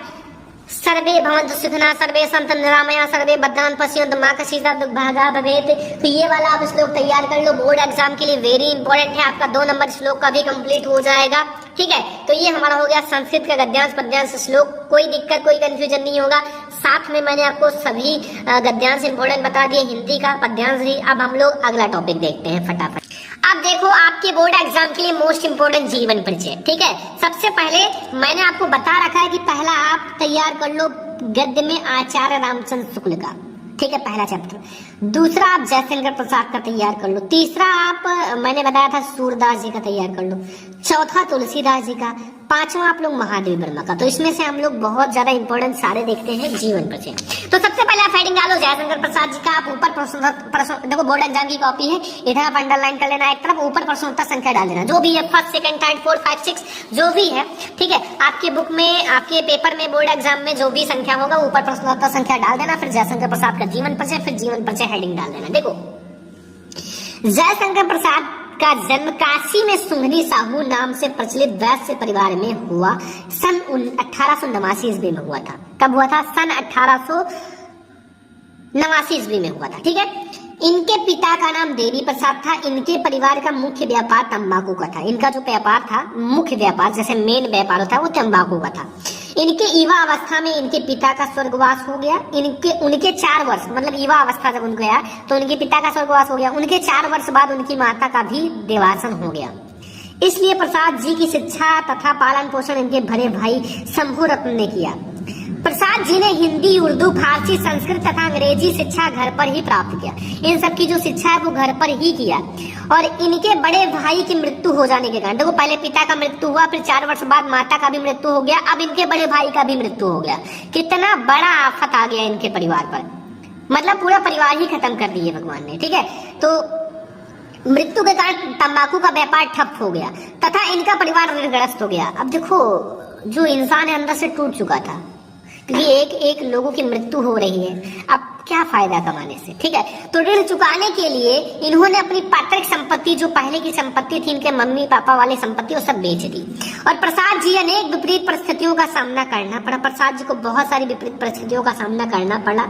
सर्वे भवन्तु सुखिनः सर्वे सन्तु निरामया सर्वे भद्राणि पश्यन्तु मा कश्चित् दुर्भागा भवेत्। तो ये वाला आप श्लोक तैयार कर लो, बोर्ड एग्जाम के लिए वेरी इंपॉर्टेंट है। आपका 2 नंबर श्लोक का भी कंप्लीट हो जाएगा, ठीक है। तो ये हमारा हो गया संस्कृत का गद्यांश पद्यांश श्लोक। कोई दिक्कत कोई कंफ्यूजन नहीं होगा। साथ में मैंने आपको सभी गद्यांश इंपॉर्टेंट बता दिए, हिंदी का पद्यांश भी। अब हम लोग अगला टॉपिक देखते हैं फटाफट। अब देखो आपके बोर्ड एग्जाम के लिए मोस्ट इंपोर्टेंट जीवन परिचय, ठीक है। सबसे पहले मैंने आपको बता रखा है कि पहला आप तैयार कर लो गद्य में आचार्य रामचंद्र शुक्ल का, ठीक है, पहला चैप्टर। दूसरा आप जयशंकर प्रसाद का तैयार कर लो। तीसरा आप मैंने बताया था सूरदास जी का तैयार कर लो। चौथा तुलसीदास जी का। पांचवा आप लोग महादेव वर्मा का। तो इसमें से हम लोग बहुत ज्यादा इंपॉर्टेंट सारे देखते हैं जीवन परिचय। तो सबसे पहले आप हेडिंग डालो जयशंकर प्रसाद जी का। आप ऊपर प्रश्न देखो बोर्ड एग्जाम की कॉपी है, इधर आप अंडरलाइन कर लेना, एक तरफ ऊपर प्रश्नोत्तर संख्या डाल देना जो भी है, फर्स्ट सेकंड थर्ड फोर्थ 5 6 जो भी है, ठीक है। आपके बुक में, आपके पेपर में, बोर्ड एग्जाम में जो भी संख्या होगा ऊपर प्रश्नोत्तर संख्या डाल देना, फिर जयशंकर प्रसाद का जीवन परिचय, फिर जीवन परिचय हेडिंग डाल देना। देखो जयशंकर प्रसाद का जन्म काशी में सुंघनी साहू नाम से प्रचलित वैश्य परिवार में हुआ। सन 1889 ईस्वी में हुआ था। कब हुआ था? सन 1889 ईस्वी में हुआ था, ठीक है। इनके पिता का नाम देवी प्रसाद था। इनके परिवार का मुख्य व्यापार तंबाकू का था। इनका जो व्यापार था, मुख्य व्यापार जैसे मेन व्यापार होता है वो तंबाकू का था। इनके युवा अवस्था में इनके पिता का स्वर्गवास हो गया। उनके 4 वर्ष मतलब युवा अवस्था जब उनको आया तो उनके पिता का स्वर्गवास हो गया। उनके 4 वर्ष बाद उनकी माता का भी देवासन हो गया। इसलिए प्रसाद जी की शिक्षा तथा पालन पोषण इनके बड़े भाई शंभू रत्न ने किया। प्रसाद जी ने हिंदी, उर्दू, फारसी, संस्कृत तथा अंग्रेजी शिक्षा घर पर ही प्राप्त किया। इन सब की जो शिक्षा है वो घर पर ही किया। और इनके बड़े भाई की मृत्यु हो जाने के कारण, देखो पहले पिता का मृत्यु हुआ, फिर 4 वर्ष बाद माता का भी मृत्यु हो गया, अब इनके बड़े भाई का भी मृत्यु हो गया। कितना बड़ा आफत आ गया इनके परिवार पर, मतलब पूरा परिवार ही खत्म कर दिए भगवान ने, ठीक है। तो मृत्यु के कारण तंबाकू का व्यापार ठप हो गया तथा इनका परिवार ऋणग्रस्त हो गया। अब देखो जो इंसान है अंदर से टूट चुका था, क्योंकि एक एक लोगों की मृत्यु हो रही है, अब क्या फायदा कमाने से, ठीक है। तो ऋण चुकाने के लिए इन्होंने अपनी पैतृक संपत्ति, जो पहले की संपत्ति थी इनके मम्मी पापा वाली संपत्ति, वो सब बेच दी। और प्रसाद जी अनेक विपरीत परिस्थितियों का सामना करना पड़ा। प्रसाद जी को बहुत सारी विपरीत परिस्थितियों का सामना करना पड़ा,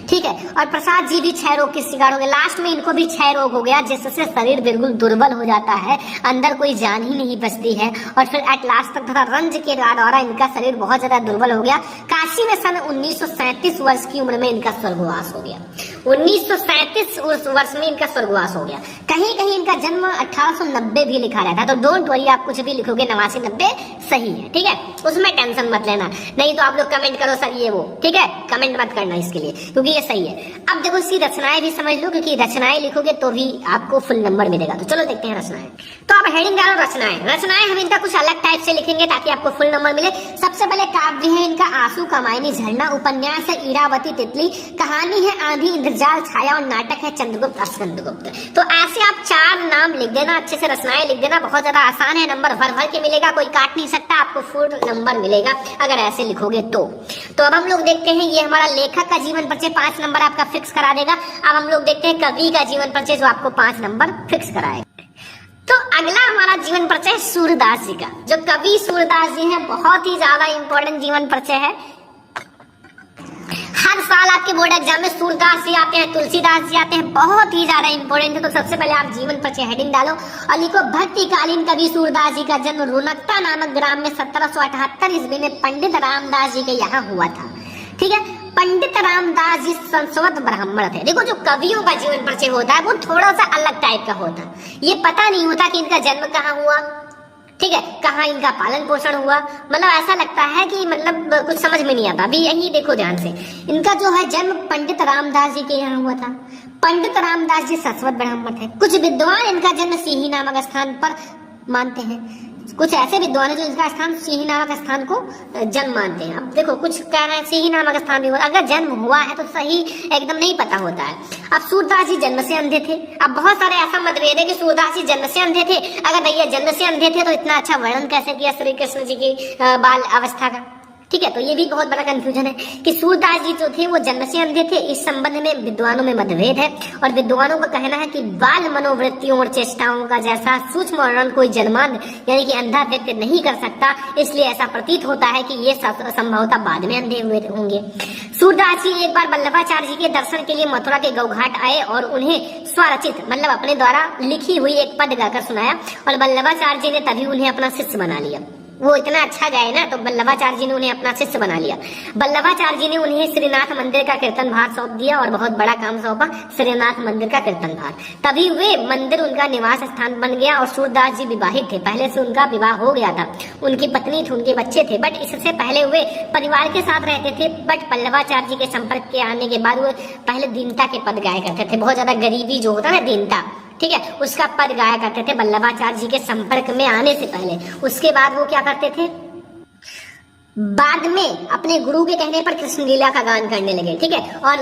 ठीक है। और प्रसाद जी भी क्षय रोग के शिकार हो गए। लास्ट में इनको भी क्षय रोग हो गया, जिससे शरीर बिल्कुल दुर्बल हो जाता है, अंदर कोई जान ही नहीं बचती है। और फिर एट लास्ट तक तथा रंज के द्वारा इनका शरीर बहुत ज्यादा दुर्बल हो गया। काशी में सन 1937 वर्ष की उम्र में इनका स्वर्गवास हो गया। 1937 उस वर्ष में इनका स्वर्गवास हो गया। कहीं कहीं इनका जन्म 1890 भी लिखा रहता है, तो डोंट वरी, आप कुछ भी लिखोगे 89 90 सही है, ठीक है, उसमें टेंशन मत लेना। नहीं तो आप लोग कमेंट करो सर ये वो, ठीक है, कमेंट मत करना इसके लिए, क्योंकि ये सही है। अब देखो इसकी रचनाएं भी समझ लो, क्योंकि रचनाएं लिखोगे तो भी आपको फुल नंबर मिलेगा। तो चलो देखते हैं रचनाएं। तो आप हेडिंग डालो रचनाएं। रचनाएं हम इनका कुछ अलग टाइप से लिखेंगे ताकि आपको फुल नंबर मिले। सबसे पहले काव्य है इनका आंसू कमायनी झरना, उपन्यास है इरावती तितली, कहानी है आंधी इंद्रजाल छाया, और नाटक है चंद्रगुप्त स्कंदगुप्त। तो ऐसे आप 4 नाम लिख देना, अच्छे से रचनाएं लिख देना, बहुत ज्यादा आसान है, नंबर भर भर के मिलेगा, कोई काट नहीं सकता, आपको फुल नंबर मिलेगा अगर ऐसे लिखोगे तो। अब हम लोग देखते हैं, ये हमारा लेखक का जीवन परिचय 5 नंबर आपका फिक्स करा देगा। अब हम लोग देखते हैं कवि का जीवन परिचय जो आपको 5 नंबर फिक्स कराएगा। तो अगला हमारा जीवन परिचय सूरदास जी का। जो कवि सूरदास जी हैं बहुत ही ज्यादा इंपॉर्टेंट जीवन परिचय है। हर साल आपके बोर्ड एग्जाम में सूरदास जी आते हैं, तुलसीदास जी आते हैं, बहुत ही ज्यादा इंपॉर्टेंट है। तो सबसे पहले आप जीवन परिचय हेडिंग डालो और लिखो भक्तिकालीन कवि सूरदास जी का जन्म रोनकता नामक ग्राम में 1778 ईस्वी में पंडित रामदास जी के यहाँ हुआ था, ठीक है। पंडित रामदास जी संस्कृत ब्राह्मण थे। देखो जो कवियों का जीवन परिचय होता है वो थोड़ा सा अलग टाइप का होता है। ये पता नहीं होता कि इनका जन्म कहाँ हुआ, ठीक है, कहाँ इनका पालन पोषण हुआ, मतलब ऐसा लगता है कि मतलब कुछ समझ में नहीं आता। अभी यही देखो ध्यान से, इनका जो है जन्म पंडित रामदास जी के यहाँ हुआ था। पंडित रामदास जी संस्कृत ब्राह्मण थे। कुछ विद्वान इनका जन्म सिंही नामक स्थान पर मानते हैं, कुछ ऐसे विद्वान है जो इसका स्थान सिंही नामक स्थान को जन्म मानते हैं। अब देखो कुछ कह रहे हैं सिंही नामक स्थान भी हुआ, अगर जन्म हुआ है तो सही एकदम नहीं पता होता है। अब सूरदास जी जन्म से अंधे थे। अब बहुत सारे ऐसा मतभेद है कि सूरदास जी जन्म से अंधे थे। अगर भैया जन्म से अंधे थे तो इतना अच्छा वर्णन कैसे किया श्री कृष्ण जी की बाल अवस्था का, ठीक है। तो ये भी बहुत बड़ा कंफ्यूजन है कि सूरदास जी जो थे वो जन्म से अंधे थे। इस संबंध में विद्वानों में मतभेद है और विद्वानों का कहना है कि बाल मनोवृत्तियों और चेष्टाओं का जैसा सूक्ष्म वर्णन कोई जन्मांध यानी कि अंधा व्यक्ति नहीं कर सकता, इसलिए ऐसा प्रतीत होता है कि ये संभवतः बाद में अंधे हुए होंगे। सूरदास जी एक बार वल्लभाचार्य जी के दर्शन के लिए मथुरा के गौघाट आए और उन्हें स्वरचित मतलब अपने द्वारा लिखी हुई एक पद गाकर सुनाया और वल्लभाचार्य जी ने तभी उन्हें अपना शिष्य बना लिया। वो इतना अच्छा गाए ना तो वल्लभाचार्य जी ने उन्हें अपना शिष्य बना लिया। वल्लभाचार्य जी ने उन्हें श्रीनाथ मंदिर का कीर्तन भार सौंप दिया और बहुत बड़ा काम सौंपा, श्रीनाथ मंदिर का कीर्तन भार। तभी वे मंदिर उनका निवास स्थान बन गया और सूरदास जी विवाहित थे। पहले से उनका विवाह हो गया था, उनकी पत्नी थी, उनके बच्चे थे, बट इससे पहले वे परिवार के साथ रहते थे। बट वल्लभाचार्य जी के संपर्क के आने के बाद वो पहले दीनता के पद गाया करते थे। बहुत ज्यादा गरीबी जो होता है ना, दीनता, ठीक है, उसका पद गाया करते थे वल्लभाचार्य जी के संपर्क में आने से पहले। उसके बाद वो क्या करते थे, बाद में अपने गुरु के कहने पर कृष्ण लीला का गान करने लगे, ठीक है। और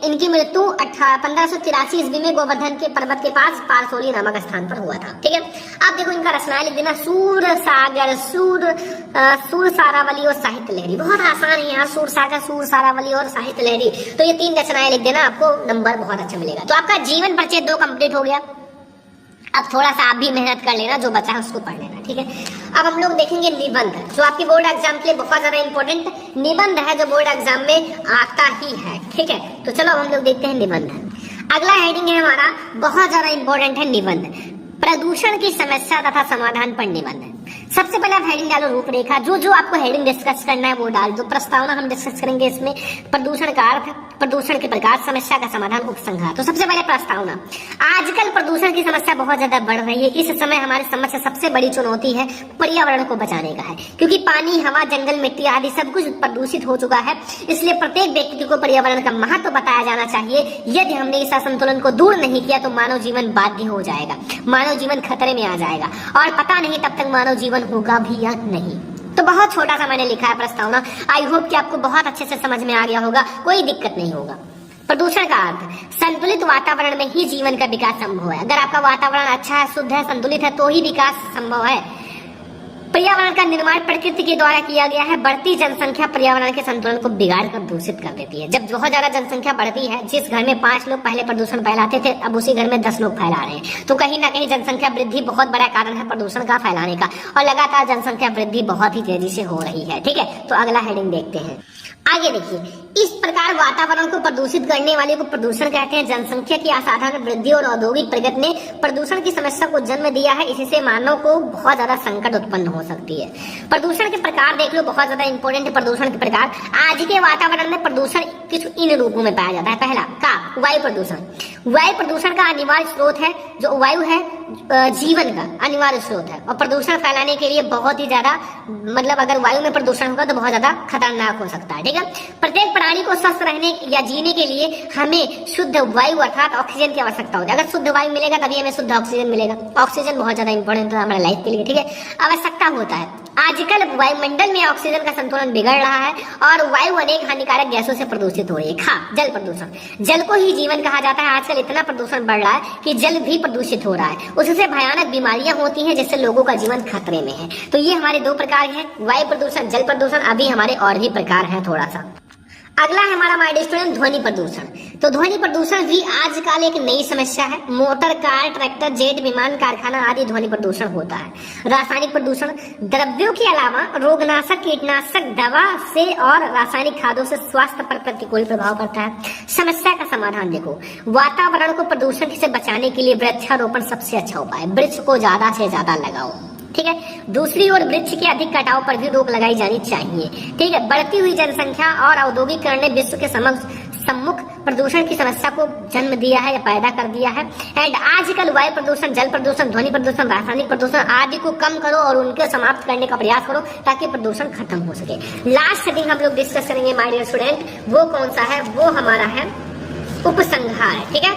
इनकी मृत्यु 1583 ईस्वी में गोवर्धन के पर्वत के पास पारसोली नामक स्थान पर हुआ था, ठीक है। अब देखो इनका रचनाएं लिख देना, सूर सागर, सूर सारावली और साहित्य लहरी। बहुत आसान है यार, सूर सागर, सूर सारावली और साहित्य लहरी। तो ये 3 रचनाएं लिख देना, आपको नंबर बहुत अच्छा मिलेगा। तो आपका जीवन परिचय 2 कंप्लीट हो गया। अब थोड़ा सा आप भी मेहनत कर लेना, जो बचा है उसको पढ़ लेना, ठीक है। अब हम लोग देखेंगे निबंध, जो आपके बोर्ड एग्जाम के लिए बहुत ज्यादा इंपॉर्टेंट निबंध है, जो बोर्ड एग्जाम में आता ही है, ठीक है। तो चलो अब हम लोग देखते हैं निबंध। अगला हेडिंग है हमारा, बहुत ज्यादा इंपॉर्टेंट है निबंध, प्रदूषण की समस्या तथा समाधान पर निबंध। सबसे पहले आप हेडिंग डालो रूपरेखा, जो आपको हेडिंग डिस्कस करना है वो डाल दो। प्रस्तावना हम डिस्कस करेंगे इसमें, प्रदूषण का अर्थ, प्रदूषण के प्रकार, समस्या का समाधान, उपसंहार। तो सबसे पहले प्रस्तावना। आजकल प्रदूषण की समस्या बहुत ज्यादा बढ़ रही है। इस समय हमारे समझ से सबसे बड़ी चुनौती है पर्यावरण को बचाने का है, क्योंकि पानी, हवा, जंगल, मिट्टी आदि सब कुछ प्रदूषित हो चुका है। इसलिए प्रत्येक व्यक्ति को पर्यावरण का महत्व बताया जाना चाहिए। यदि हमने इस असंतुलन को दूर नहीं किया तो मानव जीवन बाध्य हो जाएगा, मानव जीवन खतरे में आ जाएगा, और पता नहीं तब तक मानव जीवन होगा भी या नहीं। तो बहुत छोटा सा मैंने लिखा है प्रस्तावना। आई होप कि आपको बहुत अच्छे से समझ में आ गया होगा, कोई दिक्कत नहीं होगा। प्रदूषण का अर्थ, संतुलित वातावरण में ही जीवन का विकास संभव है। अगर आपका वातावरण अच्छा है, शुद्ध है, संतुलित है, तो ही विकास संभव है। पर्यावरण का निर्माण प्रकृति के द्वारा किया गया है। बढ़ती जनसंख्या पर्यावरण के संतुलन को बिगाड़ कर दूषित कर देती है। जब बहुत ज्यादा जनसंख्या बढ़ती है, जिस घर में 5 लोग पहले प्रदूषण फैलाते थे, अब उसी घर में 10 लोग फैला रहे हैं। तो कहीं ना कहीं जनसंख्या वृद्धि बहुत बड़ा कारण है प्रदूषण का फैलाने का, और लगातार जनसंख्या वृद्धि बहुत ही तेजी से हो रही है, ठीक है। तो अगला हेडिंग देखते हैं। आगे देखिए, इस प्रकार वातावरण को प्रदूषित करने वाले को प्रदूषण कहते हैं। जनसंख्या की असाधारण वृद्धि और औद्योगिक प्रगति ने प्रदूषण की समस्या को जन्म दिया है। इससे मानव को बहुत ज्यादा संकट उत्पन्न हो सकती है। प्रदूषण के प्रकार देख लो, बहुत ज्यादा इंपॉर्टेंट है प्रदूषण के प्रकार। आज के वातावरण में प्रदूषण कुछ इन रूपों में पाया जाता है। पहला का वायु प्रदूषण। वायु प्रदूषण का अनिवार्य स्रोत है, जो वायु है जीवन का अनिवार्य स्रोत है, और प्रदूषण फैलाने के लिए बहुत ही ज्यादा, मतलब अगर वायु में प्रदूषण होगा तो बहुत ज्यादा खतरनाक हो सकता है, ठीक है। प्रत्येक प्राणी को स्वस्थ रहने या जीने के लिए हमें शुद्ध वायु अर्थात ऑक्सीजन की आवश्यकता होती है। अगर शुद्ध वायु मिलेगा तभी हमें शुद्ध ऑक्सीजन मिलेगा। ऑक्सीजन बहुत ज्यादा इंपॉर्टेंट है हमारे लाइफ के लिए, ठीक है, आवश्यकता होता है। आजकल वायुमंडल में ऑक्सीजन का संतुलन बिगड़ रहा है और वायु अनेक हानिकारक गैसों से प्रदूषित हो रही है। जल प्रदूषण। जल को ही जीवन कहा जाता है। आजकल इतना प्रदूषण बढ़ रहा है कि जल भी प्रदूषित हो रहा है। उससे भयानक बीमारियां होती हैं, जिससे लोगों का जीवन खतरे में है। तो ये हमारे 2 प्रकार हैं, वायु प्रदूषण, जल प्रदूषण। अभी हमारे और भी प्रकार हैं थोड़ा सा। अगला है हमारा माय डियर स्टूडेंट ध्वनि प्रदूषण। तो ध्वनि प्रदूषण भी आजकल एक नई समस्या है। मोटर, कार, ट्रैक्टर, जेट, विमान, कारखाना आदि ध्वनि प्रदूषण होता है। रासायनिक प्रदूषण। द्रव्यों के अलावा रोगनाशक, कीटनाशक दवा से और रासायनिक खादों से स्वास्थ्य पर प्रतिकूल प्रभाव पड़ता है। समस्या का समाधान देखो, वातावरण को प्रदूषण से बचाने के लिए वृक्षारोपण सबसे अच्छा उपाय है। वृक्ष को ज्यादा से ज्यादा लगाओ, ठीक है। दूसरी ओर वृक्ष के अधिक कटाव पर भी रोक लगाई जानी चाहिए, ठीक है। बढ़ती हुई जनसंख्या और औद्योगिकरण ने विश्व के सम्मुख प्रदूषण की समस्या को जन्म दिया है या पैदा कर दिया है। एंड आजकल वायु प्रदूषण, जल प्रदूषण, ध्वनि प्रदूषण, रासायनिक प्रदूषण आदि को कम करो और उनके समाप्त करने का प्रयास करो, ताकि प्रदूषण खत्म हो सके। लास्ट सेटिंग हम लोग डिस्कस करेंगे माय डियर स्टूडेंट, वो कौन सा है? वो हमारा है उपसंहार, ठीक है।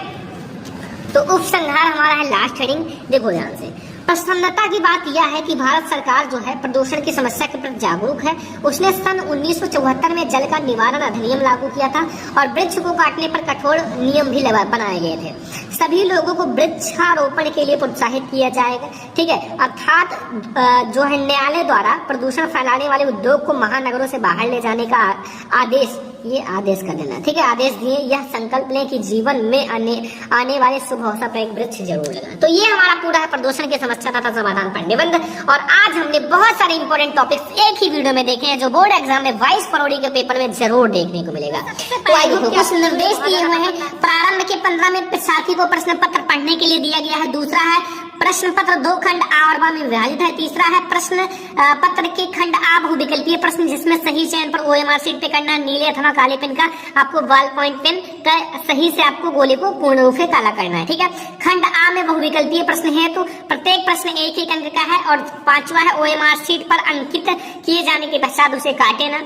तो उपसंहार हमारा है लास्ट हेडिंग। देखो ध्यान से, प्रसन्नता की बात यह है कि भारत सरकार जो है प्रदूषण की समस्या के प्रति जागरूक है। उसने सन 1974 में जल का निवारण अधिनियम लागू किया था और वृक्ष को काटने पर कठोर नियम भी बनाए गए थे। सभी लोगों को वृक्षारोपण के लिए प्रोत्साहित किया जाएगा, ठीक है। अर्थात जो है न्यायालय द्वारा प्रदूषण फैलाने वाले उद्योग को महानगरों से बाहर ले जाने का आदेश कर देना, ठीक है, आदेश दिए। यह संकल्प लें कि जीवन में आने वाले शुभ अवसर पर एक वृक्ष जरूर लगाएं। तो ये हमारा पूरा है प्रदूषण की समस्या तथा समाधान पर निबंध। और आज हमने बहुत सारे इंपॉर्टेंट टॉपिक्स एक ही वीडियो में देखे हैं, जो बोर्ड एग्जाम में 22 फरवरी के पेपर में जरूर देखने को मिलेगा। तो आई होप कुछ निर्देश दिए हुए हैं। प्रारंभ के 15 मिनट साथी को प्रश्न पत्र पढ़ने के लिए दिया गया है। दूसरा है प्रश्न पत्र 2 खंड आ और बा में विभाजित है। तीसरा है प्रश्न पत्र के खंड आ बहुविकल्पीय प्रश्न, जिसमें सही चयन पर OMR शीट पे करना, नीले अथवा काले पेन का आपको बॉल पॉइंट पेन का सही से आपको गोले को पूर्ण रूप से काला करना है, ठीक है। खंड आ में बहुविकल्पीय प्रश्न है, तो प्रत्येक प्रश्न 1-1 अंक का है। और 5वां है OMR शीट पर अंकित किए जाने के पश्चात उसे काटे ना।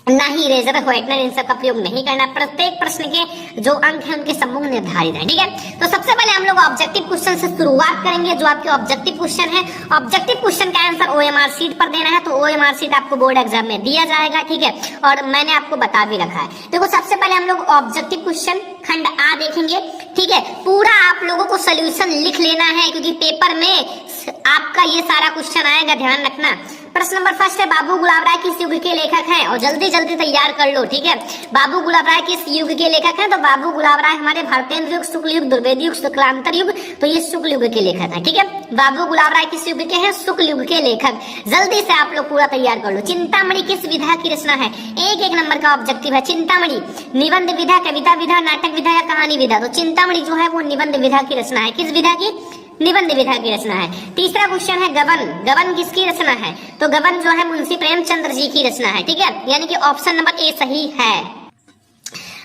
ना ही इरेजर, व्हाइटनर, इन सब का प्रयोग नहीं करना। प्रत्येक प्रश्न के जो अंक हैं उनके सम्मुख निर्धारित है, ठीक है। तो सबसे पहले हम लोग ऑब्जेक्टिव क्वेश्चन से शुरुआत करेंगे। जो आपके ऑब्जेक्टिव क्वेश्चन है, ऑब्जेक्टिव क्वेश्चन का आंसर OMR शीट पर देना है, तो OMR शीट आपको बोर्ड एग्जाम में दिया जाएगा, ठीक है। और मैंने आपको बता भी रखा है। देखो सबसे पहले हम लोग ऑब्जेक्टिव क्वेश्चन खंड A देखेंगे, ठीक है। पूरा आप लोगों को सोल्यूशन लिख लेना है, क्योंकि पेपर में आपका ये सारा क्वेश्चन आएगा, ध्यान रखना। प्रश्न नंबर फर्स्ट है, बाबू गुलाब राय किस युग के लेखक हैं? और जल्दी जल्दी तैयार कर लो, ठीक है। बाबू गुलाब राय किस युग के लेखक हैं? तो बाबू गुलाब राय हमारे भारतेंद्र युग, शुक्ल युग, द्विवेदी युग, शुक्लांतर युग, तो ये शुक्ल युग के लेखक हैं, ठीक है। बाबू गुलाब राय किस युग के हैं? शुक्ल युग के लेखक। जल्दी से आप लोग पूरा तैयार कर लो। चिंतामणि किस विधा की रचना है? एक नंबर का ऑब्जेक्टिव है चिंतामणि। निबंध विधा, कविता विधा, नाटक विधा या कहानी विधा? तो चिंतामणि जो है वो निबंध विधा की रचना है। किस विधा की? निबंध विधा की रचना है। तीसरा क्वेश्चन है गबन। गबन किसकी रचना है? तो गबन जो है मुंशी प्रेमचंद्र जी की रचना है, ठीक है। यानी कि ऑप्शन नंबर ए सही है।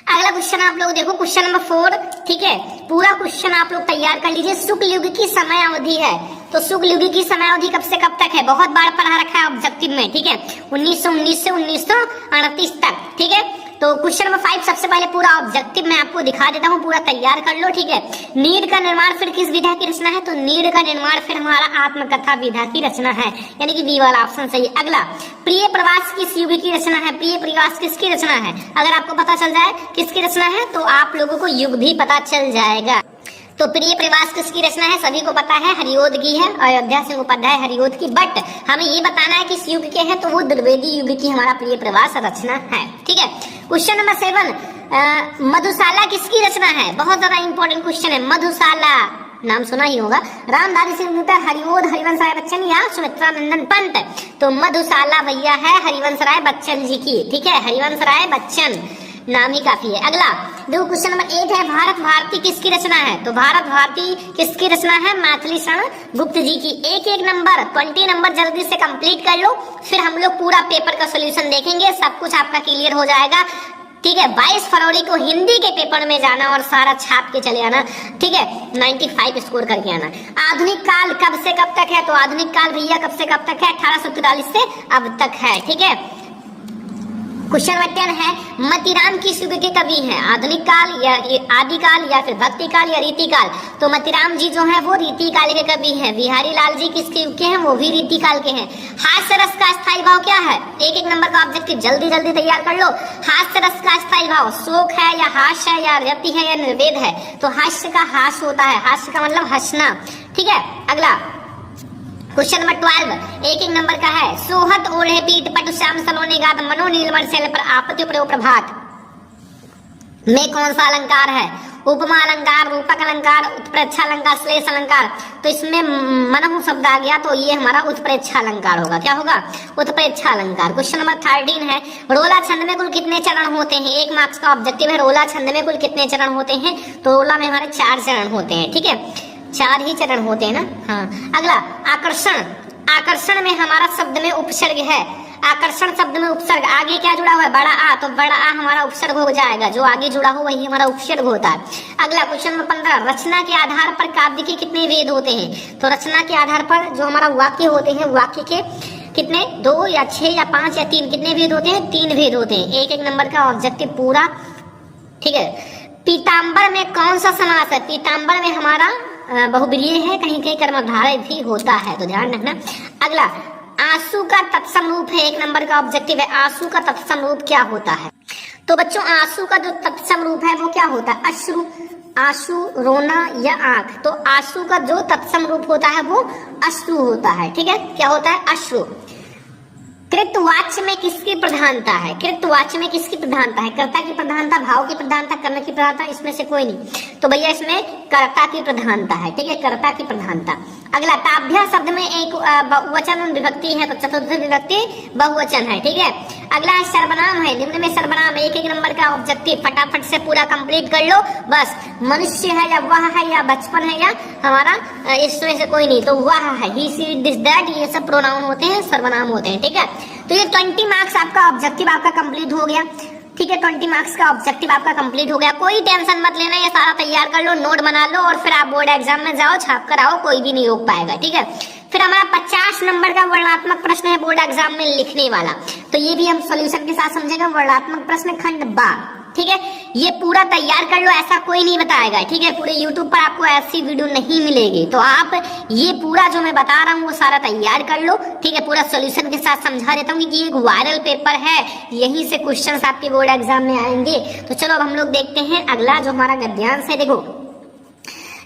अगला क्वेश्चन आप लोग देखो, क्वेश्चन नंबर 4, ठीक है। पूरा क्वेश्चन आप लोग तैयार कर लीजिए। शुक्ल युग की समय अवधि है, तो शुक्ल युग की समय अवधि कब से कब तक है? बहुत बार पढ़ा रखा है ऑब्जेक्टिव में, ठीक है। 1919 से 1938 तक, ठीक है। तो क्वेश्चन नंबर 5 सबसे पहले पूरा ऑब्जेक्टिव मैं आपको दिखा देता हूँ, पूरा तैयार कर लो, ठीक है। नीड का निर्माण फिर किस विधा की रचना है? तो नीड का निर्माण फिर हमारा आत्मकथा विधा की रचना है, यानी कि बी वाला ऑप्शन सही। अगला, प्रिय प्रवास किस युग की रचना है? प्रिय प्रवास किसकी रचना है? अगर आपको पता चल जाए किसकी रचना है तो आप लोगों को युग भी पता चल जाएगा। तो प्रिय प्रवास किसकी रचना है? सभी को पता है, हरिओद की है, अयोध्या सिंह उपाध्याय हरिओद की। बट हमें ये बताना है किस युग के हैं, तो वो द्विवेदी युग की हमारा प्रिय प्रवास रचना है, ठीक है। क्वेश्चन नंबर 7, मधुशाला किसकी रचना है? बहुत ज्यादा इंपॉर्टेंट क्वेश्चन है। मधुशाला नाम सुना ही होगा, रामधारी सिंह हरिओद, हरिवंश राय बच्चन या सुमित्रा नंदन पंत? तो मधुशाला भैया है हरिवंश राय बच्चन जी की, ठीक है। हरिवंश राय बच्चन नाम ही काफी है। अगला देखो, क्वेश्चन नंबर 8 है, भारत भारती किसकी रचना है? तो भारत भारती किसकी रचना है? मैथिली शरण गुप्त जी की। एक नंबर 20 नंबर जल्दी से कंप्लीट कर लो, फिर हम लोग पूरा पेपर का सोल्यूशन देखेंगे, सब कुछ आपका क्लियर हो जाएगा, ठीक है। 22 फरवरी को हिंदी के पेपर में जाना और सारा छाप के चले आना, ठीक है। 95 स्कोर करके आना। आधुनिक काल कब से कब तक है? तो आधुनिक काल भैया कब से कब तक है? 1843 से अब तक है, ठीक है। क्वेश्चन नंबर 10 है, मतीराम किस युग के कवि हैं? आधुनिक काल या आदिकाल या फिर भक्ति काल या रीति काल? तो मतीराम जी जो है वो रीति काल के कवि हैं। बिहारी लाल जी किसके युग के हैं? वो भी रीति काल के हैं। हास्य रस का स्थायी भाव क्या है? एक नंबर का ऑब्जेक्टिव जल्दी जल्दी तैयार कर लो। हास्य रस का स्थायी भाव शोक है या हास्य है या रति है या निर्वेद है? तो हास्य का हास होता है, हास्य का मतलब हंसना, ठीक है। अगला क्वेश्चन नंबर 12 एक नंबर का है, सोहत ओढ़े पीठ पट श्याम सलोने गात मनो नीलमण शैल पर आपत्ति प्रयोग प्रभात में कौन सा अलंकार है? उपमा अलंकार, रूपक अलंकार, उत्प्रेक्षा अलंकार, श्लेष अलंकार? तो इसमें मनहु शब्द आ गया, तो ये हमारा उत्प्रेक्षा अलंकार होगा। क्या होगा? उत्प्रेक्षा अलंकार। क्वेश्चन नंबर 13 है, रोला छंद में कुल कितने चरण होते हैं? 1 मार्क्स का ऑब्जेक्टिव है, रोला छंद में कुल कितने चरण होते हैं? तो रोला में हमारे 4 चरण होते हैं, ठीक है। 4 ही चरण होते हैं ना, हाँ। अगला आकर्षण। आकर्षण में हमारा शब्द में उपसर्ग है। आकर्षण शब्द में उपसर्ग, आगे क्या जुड़ा हुआ है? बड़ा आ, तो बड़ा आ हमारा उपसर्ग हो जाएगा, जो आगे जुड़ा हो वही हमारा उपसर्ग होता है। अगला क्वेश्चन नंबर 15, रचना के आधार पर काव्य के कितने वेद होते हैं? तो रचना के आधार पर जो हमारा वाक्य होते हैं, वाक्य के कितने? 2 या 6 या 5 या 3? कितने भेद होते हैं? 3 भेद होते हैं। एक नंबर का ऑब्जेक्टिव पूरा, ठीक है। पीताम्बर में कौन सा समास है? पीताम्बर में हमारा बहुब्रीहि है, कहीं कहीं कर्मधारय भी होता है, तो ध्यान रखना। अगला आंसू का तत्सम रूप है, 1 नंबर का ऑब्जेक्टिव है। आंसू का तत्सम रूप क्या होता है? तो बच्चों आंसू का जो तत्सम रूप है वो क्या होता है? अश्रु, आंसू, रोना या आंख? तो आंसू का जो तत्सम रूप होता है वो अश्रु होता है, ठीक है। क्या होता है? अश्रु। कृतवाच्य में किसकी प्रधानता है? कृतवाच्य में किसकी प्रधानता है? कर्ता की प्रधानता, भाव की प्रधानता, कर्म की प्रधानता? इसमें से कोई नहीं, तो भैया इसमें कर्ता की प्रधानता है, ठीक है। कर्ता की प्रधानता। अगला ताभ्या शब्द में एक बहुवचन विभक्ति है, तो चतुर्थ विभक्ति बहुवचन है, ठीक है। अगला है सर्वनाम है, निम्न में सर्वनाम। 1 नंबर का ऑब्जेक्टिव फटाफट से पूरा कंप्लीट कर लो बस। मनुष्य है या वह है या बचपन है या हमारा, इसमें से कोई नहीं, तो वह है, ही सी दिस दैट, ये सब प्रोनाउन होते हैं, सर्वनाम होते हैं, ठीक है। तो ये 20 मार्क्स आपका ऑब्जेक्टिव आपका कंप्लीट हो गया, ठीक है। 20 मार्क्स का ऑब्जेक्टिव आपका कंप्लीट हो गया। कोई टेंशन मत लेना, ये सारा तैयार कर लो, नोट बना लो और फिर आप बोर्ड एग्जाम में जाओ, छाप कर आओ, कोई भी नहीं रोक पाएगा, ठीक है। फिर हमारा 50 नंबर का वर्णनात्मक प्रश्न है बोर्ड एग्जाम में लिखने वाला। तो ये भी हम सॉल्यूशन के साथ समझेंगे। वर्णनात्मक प्रश्न खंड बा, ठीक है, ये पूरा तैयार कर लो, ऐसा कोई नहीं बताएगा, ठीक है, पूरे YouTube पर आपको ऐसी वीडियो नहीं मिलेगी। तो आप ये पूरा जो मैं बता रहा हूँ वो सारा तैयार कर लो, ठीक है, पूरा सॉल्यूशन के साथ समझा देता हूँ कि ये एक वायरल पेपर है, यहीं से क्वेश्चंस आपके बोर्ड एग्जाम में आएंगे। तो चलो अब हम लोग देखते हैं अगला जो हमारा गद्यांश है। देखो,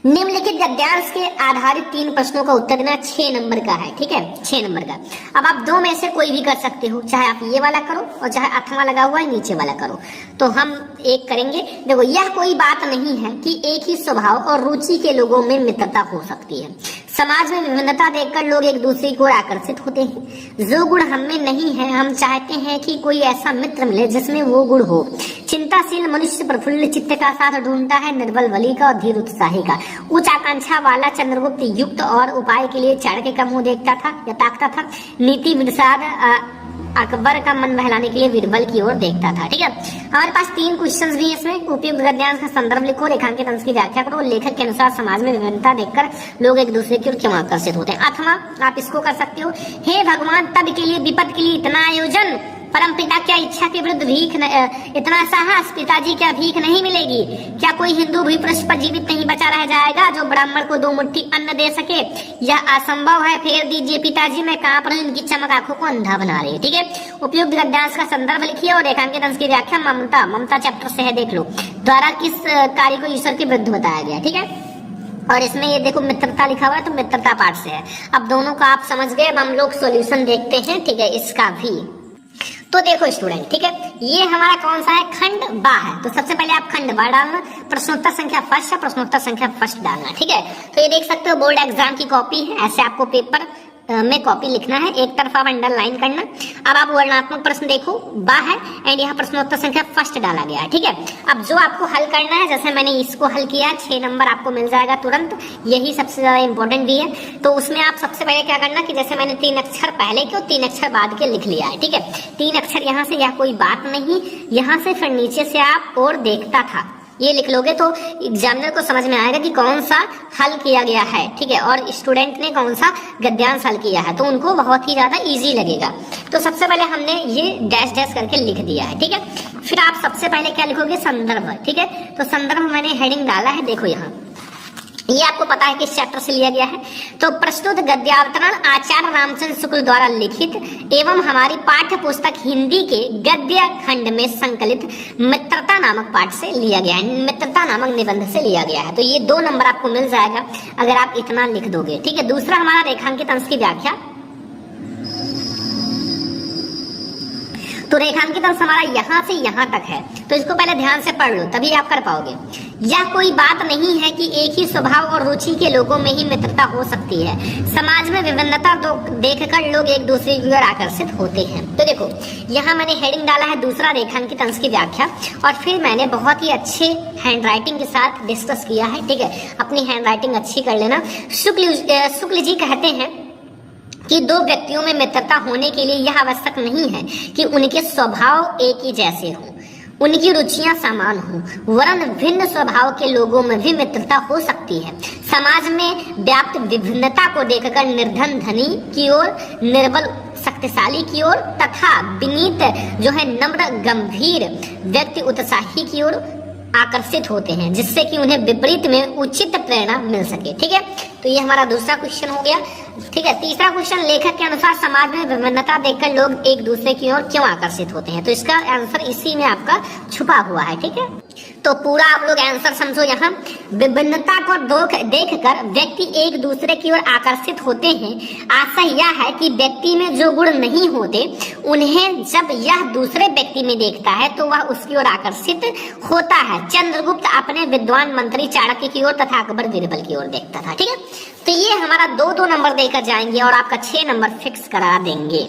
निम्नलिखित गद्यांश के आधारित 3 प्रश्नों का उत्तर देना 6 नंबर का है, ठीक है, 6 नंबर का। अब आप 2 में से कोई भी कर सकते हो, चाहे आप ये वाला करो और चाहे अथवा लगा हुआ है नीचे वाला करो। तो हम एक करेंगे। देखो, यह कोई बात नहीं है कि एक ही स्वभाव और रुचि के लोगों में मित्रता हो सकती है। समाज में विभिन्नता देखकर लोग एक दूसरे की ओर आकर्षित होते हैं। जो गुण हम में नहीं है, हम चाहते हैं कि कोई ऐसा मित्र मिले जिसमें वो गुण हो। चिंताशील मनुष्य प्रफुल्ल चित्त का साथ ढूंढता है, निर्बल बलि का और धीर उत्साही का। उच्च आकांक्षा वाला चंद्रगुप्त युक्त और उपाय के लिए चाणक्य का मुंह देखता था या ताकता था। नीति विशारद अकबर का मन बहलाने के लिए बीरबल की ओर देखता था, ठीक है। हमारे पास 3 क्वेश्चंस भी है इसमें। उपयुक्त गद्यांश का संदर्भ लिखो, रेखांकित अंश की व्याख्या करो, लेखक के अनुसार समाज में विभिन्नता देखकर लोग एक दूसरे की ओर क्यों आकर्षित होते हैं। अथवा आप इसको कर सकते हो, हे भगवान, तब के लिए विपद के लिए इतना आयोजन, परम पिता क्या इच्छा के विरुद्ध भीख इतना साहस, पिताजी क्या भीख नहीं मिलेगी? क्या कोई हिंदू भूपृष्ठ पर जीवित नहीं बचा रह जाएगा जो ब्राह्मण को 2 मुट्ठी अन्न दे सके? यह असंभव है, फेर दीजिए पिताजी, मैं कांप रही हूं, इनकी चमक आंखों को अंधा बना रही है, ठीक है। उपयुक्त गद्यांश का संदर्भ लिखिए और रेखांकित अंश की व्याख्या ममता चैप्टर से है, देख लो, द्वारा किस कार्य को ईश्वर के विरुद्ध बताया गया, ठीक है। और इसमें ये देखो मित्रता लिखा हुआ है, तो मित्रता पाठ से है। अब दोनों का आप समझ गए। अब हम लोग सॉल्यूशन देखते हैं, ठीक है, इसका भी। तो देखो स्टूडेंट, ठीक है, ये हमारा कौन सा है? खंड बा है। तो सबसे पहले आप खंड बा डालना, प्रश्नोत्तर संख्या फर्स्ट है, प्रश्नोत्तर संख्या फर्स्ट डालना, ठीक है। तो ये देख सकते हो बोर्ड एग्जाम की कॉपी है, ऐसे आपको पेपर में कॉपी लिखना है, एक तरफा अंडरलाइन करना। अब आप वर्णनात्मक प्रश्न देखो, बा है एंड यहाँ प्रश्नोत्तर संख्या फर्स्ट डाला गया है, ठीक है। अब जो आपको हल करना है, जैसे मैंने इसको हल किया, 6 नंबर आपको मिल जाएगा तुरंत, यही सबसे ज्यादा इंपॉर्टेंट भी है। तो उसमें आप सबसे पहले क्या करना कि जैसे मैंने 3 अक्षर पहले के और 3 अक्षर बाद के लिख लिया है, ठीक है। 3 अक्षर यहाँ से, यह कोई बात नहीं, यहाँ से फिर नीचे से आप और देखता था, ये लिख लोगे तो एग्जामिनर को समझ में आएगा कि कौन सा हल किया गया है, ठीक है, और स्टूडेंट ने कौन सा गद्यांश हल किया है, तो उनको बहुत ही ज्यादा इजी लगेगा। तो सबसे पहले हमने ये डैश डैश करके लिख दिया है, ठीक है। फिर आप सबसे पहले क्या लिखोगे? संदर्भ, ठीक है। तो संदर्भ मैंने हेडिंग डाला है, देखो यहाँ, ये आपको पता है किस चैप्टर से लिया गया है। तो प्रस्तुत गद्यावतरण आचार्य रामचंद्र शुक्ल द्वारा लिखित एवं हमारी पाठ्य पुस्तक हिंदी के गद्य खंड में संकलित मित्रता नामक पाठ से लिया गया है, मित्रता नामक निबंध से लिया गया है। तो ये 2 नंबर आपको मिल जाएगा अगर आप इतना लिख दोगे, ठीक है। दूसरा हमारा रेखांकित अंश की व्याख्या। तो रेखांकित अंश हमारा यहाँ से यहाँ तक है, तो इसको पहले ध्यान से पढ़ लो, तभी आप कर पाओगे। यह कोई बात नहीं है कि एक ही स्वभाव और रुचि के लोगों में ही मित्रता हो सकती है। समाज में विभिन्नता देखकर लोग एक दूसरे की ओर आकर्षित होते हैं। तो देखो, यहाँ मैंने हेडिंग डाला है दूसरा रेखांकित अंश की व्याख्या, और फिर मैंने बहुत ही अच्छे हैंडराइटिंग के साथ डिस्कस किया है, ठीक है। अपनी हैंडराइटिंग अच्छी कर लेना। शुक्ल जी कहते हैं कि 2 व्यक्तियों में मित्रता होने के लिए यह आवश्यक नहीं है कि उनके स्वभाव एक ही जैसे हों, उनकी रुचियां समान हों, वरन भिन्न स्वभाव के लोगों में भी मित्रता हो सकती है। समाज में व्याप्त विभिन्नता को देखकर निर्धन धनी की ओर, निर्बल शक्तिशाली की ओर तथा विनीत जो है नम्र गंभीर व्यक्ति उत्साही की ओर आकर्षित होते हैं, जिससे कि उन्हें विपरीत में उचित प्रेरणा मिल सके, ठीक है। तो ये हमारा दूसरा क्वेश्चन हो गया, ठीक है। तीसरा क्वेश्चन, लेखक के अनुसार समाज में विभिन्नता देखकर लोग एक दूसरे की ओर क्यों आकर्षित होते हैं? तो इसका आंसर इसी में आपका छुपा हुआ है, ठीक है। तो पूरा आप लोग आंसर समझो। यहाँ विभिन्नता को देखकर व्यक्ति एक दूसरे की ओर आकर्षित होते हैं। आशय यह है कि व्यक्ति में जो गुण नहीं होते उन्हें जब यह दूसरे व्यक्ति में देखता है तो वह उसकी ओर आकर्षित होता है। चंद्रगुप्त अपने विद्वान मंत्री चाणक्य की ओर तथा अकबर बीरबल की ओर देखता था, ठीक है। तो ये हमारा 2-2 नंबर देकर जाएंगे और आपका 6 नंबर फिक्स करा देंगे,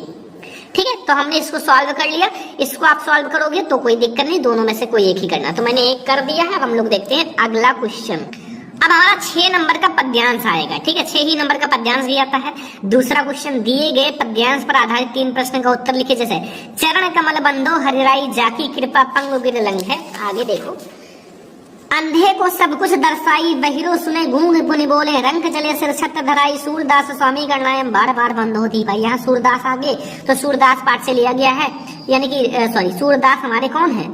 ठीक है। तो हमने इसको सॉल्व कर लिया, इसको आप सॉल्व करोगे तो कोई दिक्कत नहीं, दोनों में से कोई एक ही करना। तो मैंने एक कर दिया है। अब हम लोग देखते हैं अगला क्वेश्चन। अब हमारा 6 नंबर का पद्यांश आएगा, ठीक है। 6 ही नंबर का पद्यांश भी आता है। दूसरा क्वेश्चन, दिए गए पद्यांश पर आधारित 3 प्रश्न का उत्तर लिखे, जैसे चरण कमल बंदो हरिराई जाकी कृपा पंग गिर लंघ है। आगे देखो, अंधे को सब कुछ दर्शाई, बहिरो सुने गूंग पुनि बोले, रंग चले सिर छत्र धराई, सूरदास स्वामी गणनायम बार बार बंद होती भाई। यहाँ सूरदास आगे तो सूरदास पाठ से लिया गया है, यानी कि सॉरी सूरदास हमारे कौन है,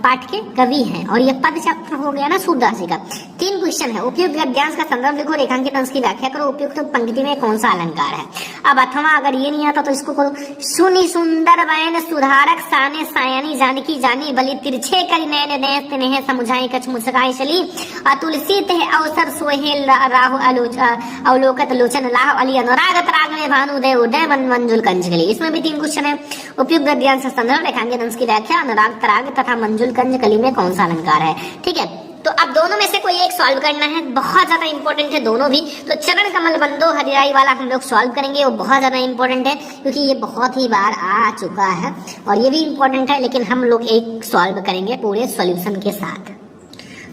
पाठ के कवि हैं, और ये पद चक्र हो गया ना सूरदास जी का। 3 क्वेश्चन है। उपयुक्त गद्यांश का संदर्भ लिखो, रेखांकित अंश की व्याख्या करो, उपयुक्त पंक्ति में कौन सा अलंकार है। अब अथवा अगर ये नहीं आता तो इसको करो। सुनी सुंदर वैन सुधारक साने सायनी जानकी जानी, बलि तिरछे करी नैन नैन तिन्हे समुझाई कछ मुस्काई चली, अतुलसी ते अवसर सोहे राहु अवलोकत लोचन लाह अली अनुराग राग में भानुदय उदय मन मंजुल कंजली। इसमें भी 3 क्वेश्चन है। उपयुक्त गद्यांश का संदर्भ, रेखांकित अंश की व्याख्या, अनुराग तराग तथा मंजुल कंज कली में कौन सा अलंकार है। ठीक है, तो अब दोनों में से कोई एक सॉल्व करना है, बहुत ज्यादा इंपॉर्टेंट है दोनों भी। तो चरण कमल बंदो हरियाई वाला हम लोग सॉल्व करेंगे, वो बहुत ज्यादा इंपॉर्टेंट है क्योंकि ये बहुत ही बार आ चुका है और ये भी इंपॉर्टेंट है, लेकिन हम लोग एक सॉल्व करेंगे पूरे सॉल्यूशन के साथ।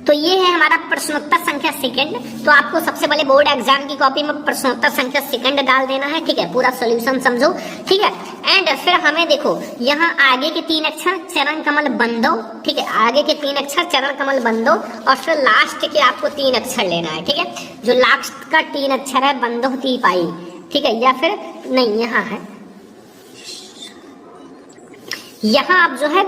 तो ये है हमारा प्रश्नोत्तर संख्या सेकंड। तो आपको सबसे पहले बोर्ड एग्जाम की कॉपी में प्रश्नोत्तर संख्या सेकंड डाल देना है, ठीक है, पूरा सॉल्यूशन समझो, ठीक है। एंड फिर हमें देखो यहाँ आगे के 3 अक्षर चरण कमल बंदो, ठीक है, आगे के 3 अक्षर चरण कमल बंदो, और फिर लास्ट के आपको 3 अक्षर लेना है, ठीक है। जो लास्ट का 3 अक्षर है बंदो ती पाई, ठीक है, या फिर नहीं यहाँ है, यहाँ आप जो है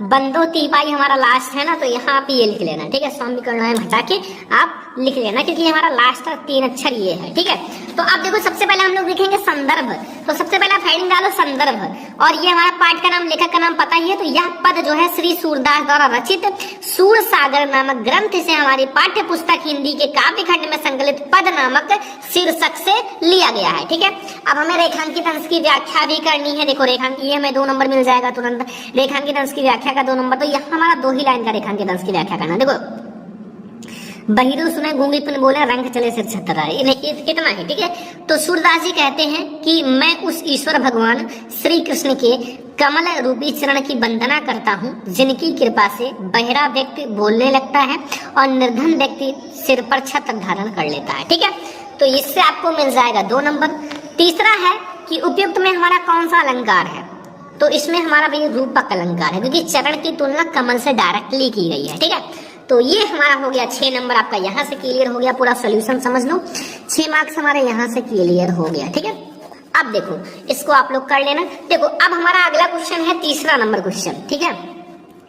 बंदो तीपाई हमारा लास्ट है ना, तो यहाँ आप ये लिख लेना, ठीक है। स्वामी गणनायम हटा के आप लिख लेना क्योंकि हमारा लास्ट का 3 अक्षर ये है, ठीक है। तो अब देखो सबसे पहले हम लोग लिखेंगे संदर्भ। तो सबसे पहले हेडिंग डालो संदर्भ, और ये हमारा पाठ का नाम, लेखक का नाम पता ही है। तो यह पद जो है श्री सूरदास द्वारा रचित सूर सागर नामक ग्रंथ से हमारी पाठ्य पुस्तक हिंदी के काव्य खंड में संकलित पद नामक शीर्षक से लिया गया है, ठीक है। अब हमें रेखांकित अंश की व्याख्या भी करनी है। देखो रेखांकित, ये हमें 2 नंबर मिल जाएगा तुरंत। रेखांकित अंश की व्याख्या का 2 नंबर, तो यहाँ हमारा 2 ही लाइन का रेखांकित अंश की व्याख्या करना। देखो बहिरो सुने गूंगी पुन बोले, रंग चले सिर छत्र इतना ही, ठीक है। तो सूरदास जी कहते हैं कि मैं उस ईश्वर भगवान श्री कृष्ण के कमल रूपी चरण की वंदना करता हूँ जिनकी कृपा से बहरा व्यक्ति बोलने लगता है और निर्धन व्यक्ति सिर पर छत्र धारण कर लेता है, ठीक है। तो इससे आपको मिल जाएगा 2 नंबर। तीसरा है कि उपयुक्त में हमारा कौन सा अलंकार है। तो इसमें हमारा भैया रूपक अलंकार है क्योंकि चरण की तुलना कमल से डायरेक्टली की गई है, ठीक है। तो ये हमारा हो गया 6 नंबर, आपका यहाँ से क्लियर हो गया, पूरा सॉल्यूशन समझ लो। 6 मार्क्स हमारे यहाँ से क्लियर हो गया, ठीक है। अब देखो इसको आप लोग कर लेना। देखो अब हमारा अगला क्वेश्चन है 3रा नंबर क्वेश्चन, ठीक है।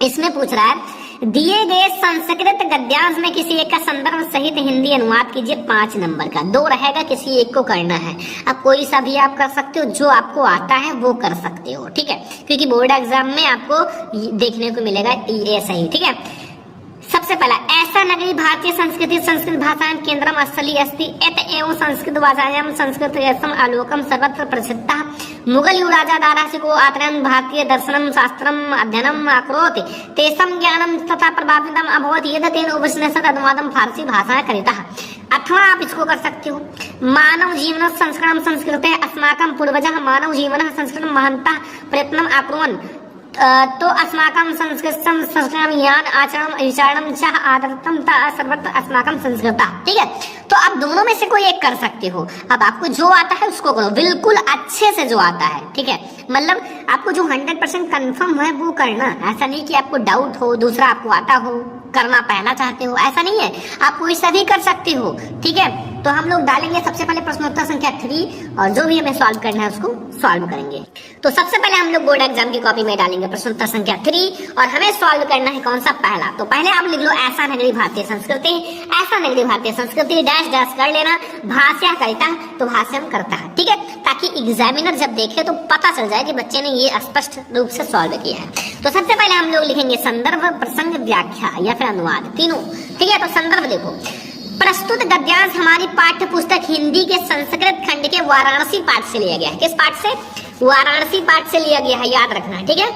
इसमें पूछ रहा है दिए गए संस्कृत गद्यांश में किसी एक का संदर्भ सहित हिंदी अनुवाद कीजिए 5 नंबर का। 2 रहेगा, किसी एक को करना है। अब कोई सा भी आप कर सकते हो, जो आपको आता है वो कर सकते हो, ठीक है, क्योंकि बोर्ड एग्जाम में आपको देखने को मिलेगा ये सही, ठीक है। सबसे पहला, ऐसा नगरी भारतीय संस्कृति संस्कृत भाषा केंद्रम स्थली अस्ति एत एवं संस्कृत भाषायां संस्कृत यस्म आलोकम सर्वत्र प्रसिद्धः मुगल युग राजा दाराशिको आत्रयन् भारतीय दर्शनम शास्त्रम अध्ययनम अकरोत् तेषां ज्ञानम तथा प्रभावितम अभवत् यद् तेन उपनिषद अनुवादम फारसी भाषा करितः। अथवा आप इसको कर सकते हो, मानव जीवन संस्करणम संस्कृते अस्माकं पूर्वजः मानव जीवन संस्कृतं महन्तः प्रयत्नम अकुर्वन् तो अस्माकं संस्कृतं संस्कृतं ज्ञान आचरणं विचारणं च आदर्तम सर्वत्र अस्माकं संस्कृता, ठीक है। तो आप दोनों में से कोई एक कर सकते हो। अब आपको जो आता है उसको करो, बिल्कुल अच्छे से जो आता है, ठीक है। मतलब आपको जो 100% कंफर्म है वो करना, ऐसा नहीं कि आपको डाउट हो, दूसरा आपको आता हो, करना पहला चाहते हो, ऐसा नहीं है। आप कोई सा भी कर सकते हो, ठीक है। तो हम लोग डालेंगे सबसे पहले प्रश्नोत्तर संख्या 3 और जो भी हमें सॉल्व करना है उसको सॉल्व करेंगे। तो सबसे पहले हम लोग बोर्ड एग्जाम की कॉपी में डालेंगे प्रश्नोत्तर संख्या 3 और हमें सॉल्व करना है कौन सा, पहला। तो पहले आप लिख लो ऐसा नगरी भारतीय संस्कृति, ऐसा नगरी भारतीय संस्कृति डैश डैश कर लेना, भाष्य करता तो भाषण करता है, ठीक है, ताकि एग्जामिनर जब देखे तो पता चल जाए कि बच्चे ने ये स्पष्ट रूप से सॉल्व किया है। तो सबसे पहले हम लोग लिखेंगे संदर्भ, प्रसंग, व्याख्या या फिर अनुवाद, तीनों, ठीक है। तो संदर्भ देखो, प्रस्तुत गद्यांश हमारी पाठ्य पुस्तक हिंदी के संस्कृत खंड के वाराणसी पाठ से लिया गया है। किस पाठ से? वाराणसी पाठ से लिया गया है, याद रखना, ठीक है।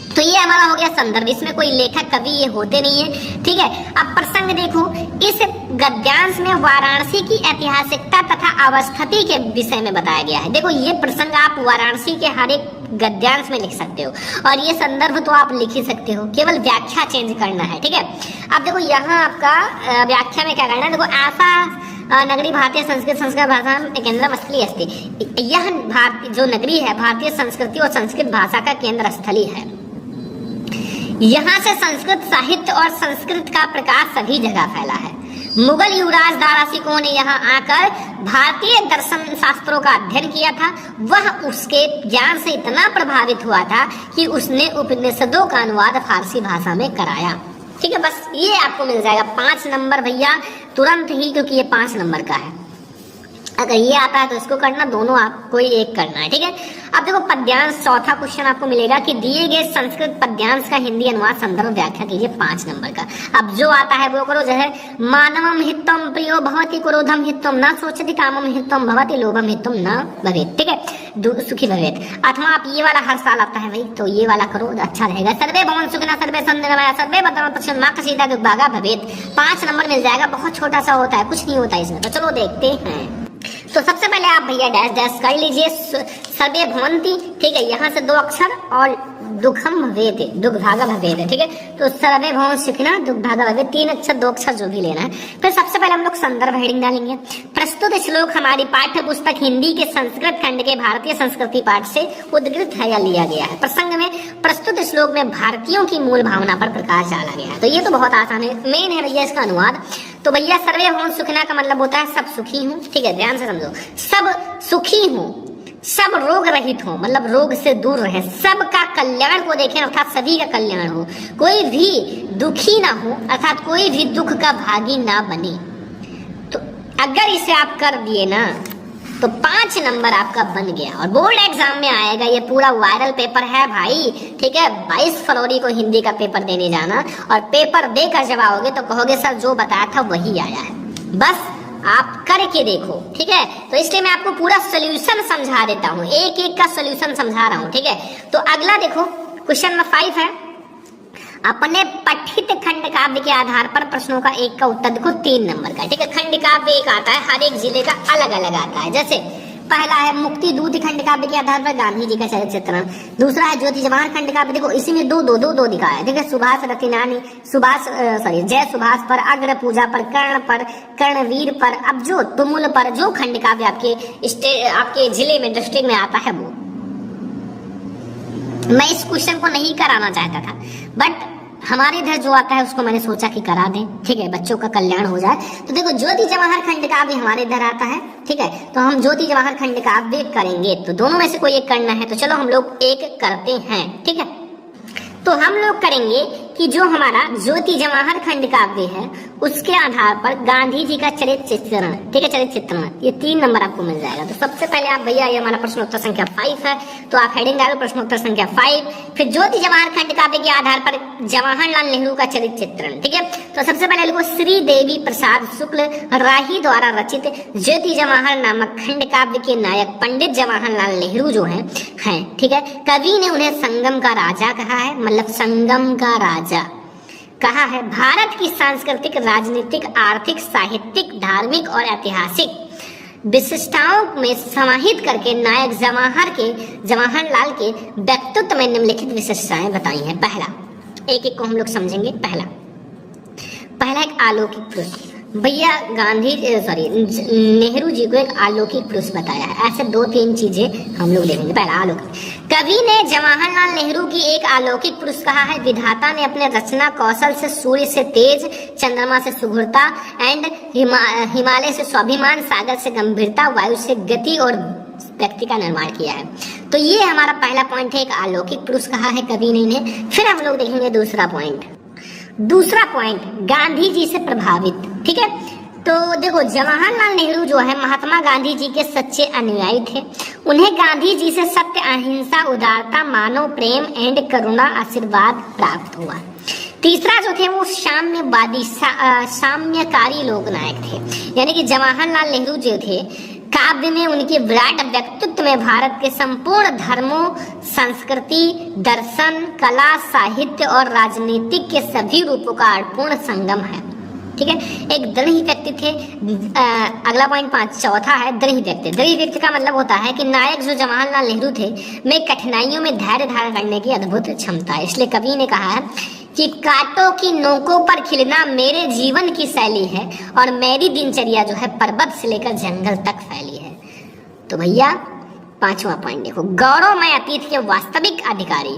तो ये हमारा हो गया संदर्भ, इसमें कोई लेखक कवि ये होते नहीं है, ठीक है। अब प्रसंग देखो, इस गद्यांश में वाराणसी की ऐतिहासिकता तथा अवस्थिति के विषय में बताया गया है। देखो ये प्रसंग आप वाराणसी के हर एक गद्यांश में लिख सकते हो और ये संदर्भ तो आप लिख ही सकते हो, केवल व्याख्या चेंज करना है, ठीक है। अब देखो यहाँ आपका व्याख्या में क्या करना है, देखो ऐसा नगरी भारतीय संस्कृत भाषा केंद्र स्थली अस्ति, यह जो नगरी है भारतीय संस्कृति और संस्कृत भाषा का केंद्र स्थली है। यहाँ से संस्कृत साहित्य और संस्कृत का प्रकाश सभी जगह फैला है। मुगल युवराज दारा सिकोह ने यहाँ आकर भारतीय दर्शन शास्त्रों का अध्ययन किया था। वह उसके ज्ञान से इतना प्रभावित हुआ था कि उसने उपनिषदों का अनुवाद फारसी भाषा में कराया। ठीक है, बस ये आपको मिल जाएगा 5 नंबर भैया तुरंत ही, क्योंकि ये 5 नंबर का है। अगर ये आता है तो इसको करना, दोनों आपको एक करना है। ठीक है, अब देखो पद्यांश, चौथा क्वेश्चन आपको मिलेगा कि दिए गए संस्कृत पद्यांश का हिंदी अनुवाद संदर्भ व्याख्या कीजिए 5 नंबर का। अब जो आता है वो करो, जो है मानवम हितम प्रियो भवति क्रोधम हितम न सोचति कामम हितम भवति लोभम हितम न भवेत्। ठीक है, सुखी भवेत्। अथवा आप ये वाला हर साल आता है भाई, तो ये वाला करो, अच्छा रहेगा। सर्वे भवन सुखिनः सर्वे सन्तु निरामया सर्वे भद्राणि पश्यन्तु मा कश्चित् दुर्भागा भवेत्। 5 नंबर मिल जाएगा, बहुत छोटा सा होता है, कुछ नहीं होता इसमें। तो चलो देखते हैं। तो सबसे पहले आप भैया डैश डैश कर लीजिए सर्वे भवन्ति। ठीक है, यहाँ से 2 अक्षर और दुखम भवेत्, दुर्भागा भवेत्। ठीक है, तो सर्वे भवन सुखिनः दुर्भागा भवेत्, 3 अक्षर 2 अक्षर जो भी लेना है। फिर सबसे पहले हम लोग संदर्भ हेडिंग डालेंगे। प्रस्तुत श्लोक हमारी पाठ्य पुस्तक हिंदी के संस्कृत खंड के भारतीय संस्कृति पाठ से उद्धृत है या लिया गया है। प्रसंग में प्रस्तुत श्लोक में भारतीयों की मूल भावना पर प्रकाश डाला गया है। तो ये तो बहुत आसान है, मेन है भैया इसका अनुवाद। तो भैया सर्वे भवन सुखिनः का मतलब होता है सब सुखी हूँ। ठीक है, ध्यान से समझो, सब सुखी हूँ, सब रोग रहित हो, मतलब रोग से दूर रहे, सबका कल्याण को देखें अर्थात सभी का कल्याण हो, कोई भी दुखी ना हो अर्थात कोई भी दुख का भागी ना बने। तो अगर इसे आप कर दिए ना तो 5 नंबर आपका बन गया। और बोर्ड एग्जाम में आएगा, ये पूरा वायरल पेपर है भाई। ठीक है, 22 फरवरी को हिंदी का पेपर देने जाना, और पेपर देकर जब आओगे तो कहोगे सर जो बताया था वही आया है। बस आप करके देखो। ठीक है, तो इसलिए मैं आपको पूरा सोल्यूशन समझा देता हूँ, एक एक का सोल्यूशन समझा रहा हूँ। ठीक है, तो अगला देखो क्वेश्चन नंबर 5 है, अपने पठित खंड काव्य के आधार पर प्रश्नों का एक का उत्तर देखो 3 नंबर का। ठीक है, खंड काव्य एक आता है, हर एक जिले का अलग अलग आता है। जैसे पहला है मुक्ति दूत खंड काव्य के आधार पर गांधी जी का चरित्र चित्रण। दूसरा है ज्योति जवाहर खंड काव्य, देखो इसी में दो दिखाया है। ठीक है, सुभाष रतिनानी, जय सुभाष पर, अग्र पूजा पर, कर्ण पर, कर्णवीर पर, अब जो तुमुल पर, जो खंड काव्य आपके जिले में डिस्ट्रिक्ट में आता है वो। मैं इस क्वेश्चन को नहीं कराना चाहता था, बट हमारे इधर जो आता है उसको मैंने सोचा कि करा दें। ठीक है, बच्चों का कल्याण हो जाए। तो देखो ज्योति जवाहर खंड काव्य हमारे इधर आता है। ठीक है, तो हम ज्योति जवाहर खंड काव्य करेंगे, तो दोनों में से कोई एक करना है। तो चलो हम लोग एक करते हैं। ठीक है, तो हम लोग करेंगे कि जो हमारा ज्योति जवाहर खंड काव्य है उसके आधार पर गांधी जी का चरित्र चित्रण। ठीक है, चरित्र चित्रण, ये 3 नंबर आपको मिल जाएगा। तो सबसे पहले आप भैया, ये हमारा प्रश्न उत्तर संख्या 5 है, तो आप हेडिंग डालो प्रश्न उत्तर संख्या 5। फिर ज्योति जवाहर खंड काव्य के आधार पर जवाहरलाल नेहरू का चरित्र चित्रण। ठीक है, तो सबसे पहले लिखो श्री देवी प्रसाद शुक्ल राही द्वारा रचित ज्योति जवाहर नामक खंड काव्य के नायक पंडित जवाहरलाल नेहरू जो हैं। ठीक है, कवि ने उन्हें संगम का राजा कहा है, मतलब संगम का राजा कहा है। भारत की सांस्कृतिक, राजनीतिक, आर्थिक, साहित्यिक, धार्मिक और ऐतिहासिक विशिष्टताओं में समाहित करके नायक जवाहरलाल के व्यक्तित्व में निम्नलिखित विशेषताएं बताई हैं। पहला, एक एक को हम लोग समझेंगे। पहला एक अलौकिक पुरुष, भैया नेहरू जी को एक अलौकिक पुरुष बताया है। ऐसे 2-3 चीजें हम लोग देखेंगे। पहला अलौकिक, कवि ने जवाहरलाल नेहरू की एक अलौकिक पुरुष कहा है। विधाता ने अपने रचना कौशल से सूर्य से तेज, चंद्रमा से सुघुरता एंड हिमालय से स्वाभिमान, सागर से गंभीरता, वायु से गति और व्यक्ति का निर्माण किया है। तो ये हमारा पहला पॉइंट है, एक अलौकिक पुरुष कहा है कवि ने इन्हें। फिर हम लोग देखेंगे दूसरा पॉइंट गांधी जी से प्रभावित। ठीक है, तो देखो जवाहरलाल नेहरू जो है महात्मा गांधी जी के सच्चे अनुयायी थे। उन्हें गांधी जी से सत्य, अहिंसा, उदारता, मानव प्रेम एंड करुणा आशीर्वाद प्राप्त हुआ। तीसरा जो थे वो साम्यवादी, साम्यकारी लोकनायक थे, यानी कि जवाहरलाल नेहरू जो थे काव्य में उनके विराट व्यक्तित्व में भारत के संपूर्ण धर्मों, संस्कृति, दर्शन, कला, साहित्य और राजनीतिक के सभी रूपों का अपूर्ण संगम है। ठीक है, एक दृढ़ व्यक्ति थे। अगला पॉइंट 5 चौथा है दृढ़ व्यक्ति। दृढ़ व्यक्ति का मतलब होता है कि नायक जो जवाहरलाल नेहरू थे में कठिनाइयों में धैर्य धारण करने की अद्भुत क्षमता है। इसलिए कवि ने कहा है कि कांटों की नोकों पर खिलना मेरे जीवन की शैली है और मेरी दिनचर्या जो है पर्वत से लेकर जंगल तक फैली है। तो भैया 5वां पॉइंट देखो, गौरवमय अतीत के वास्तविक अधिकारी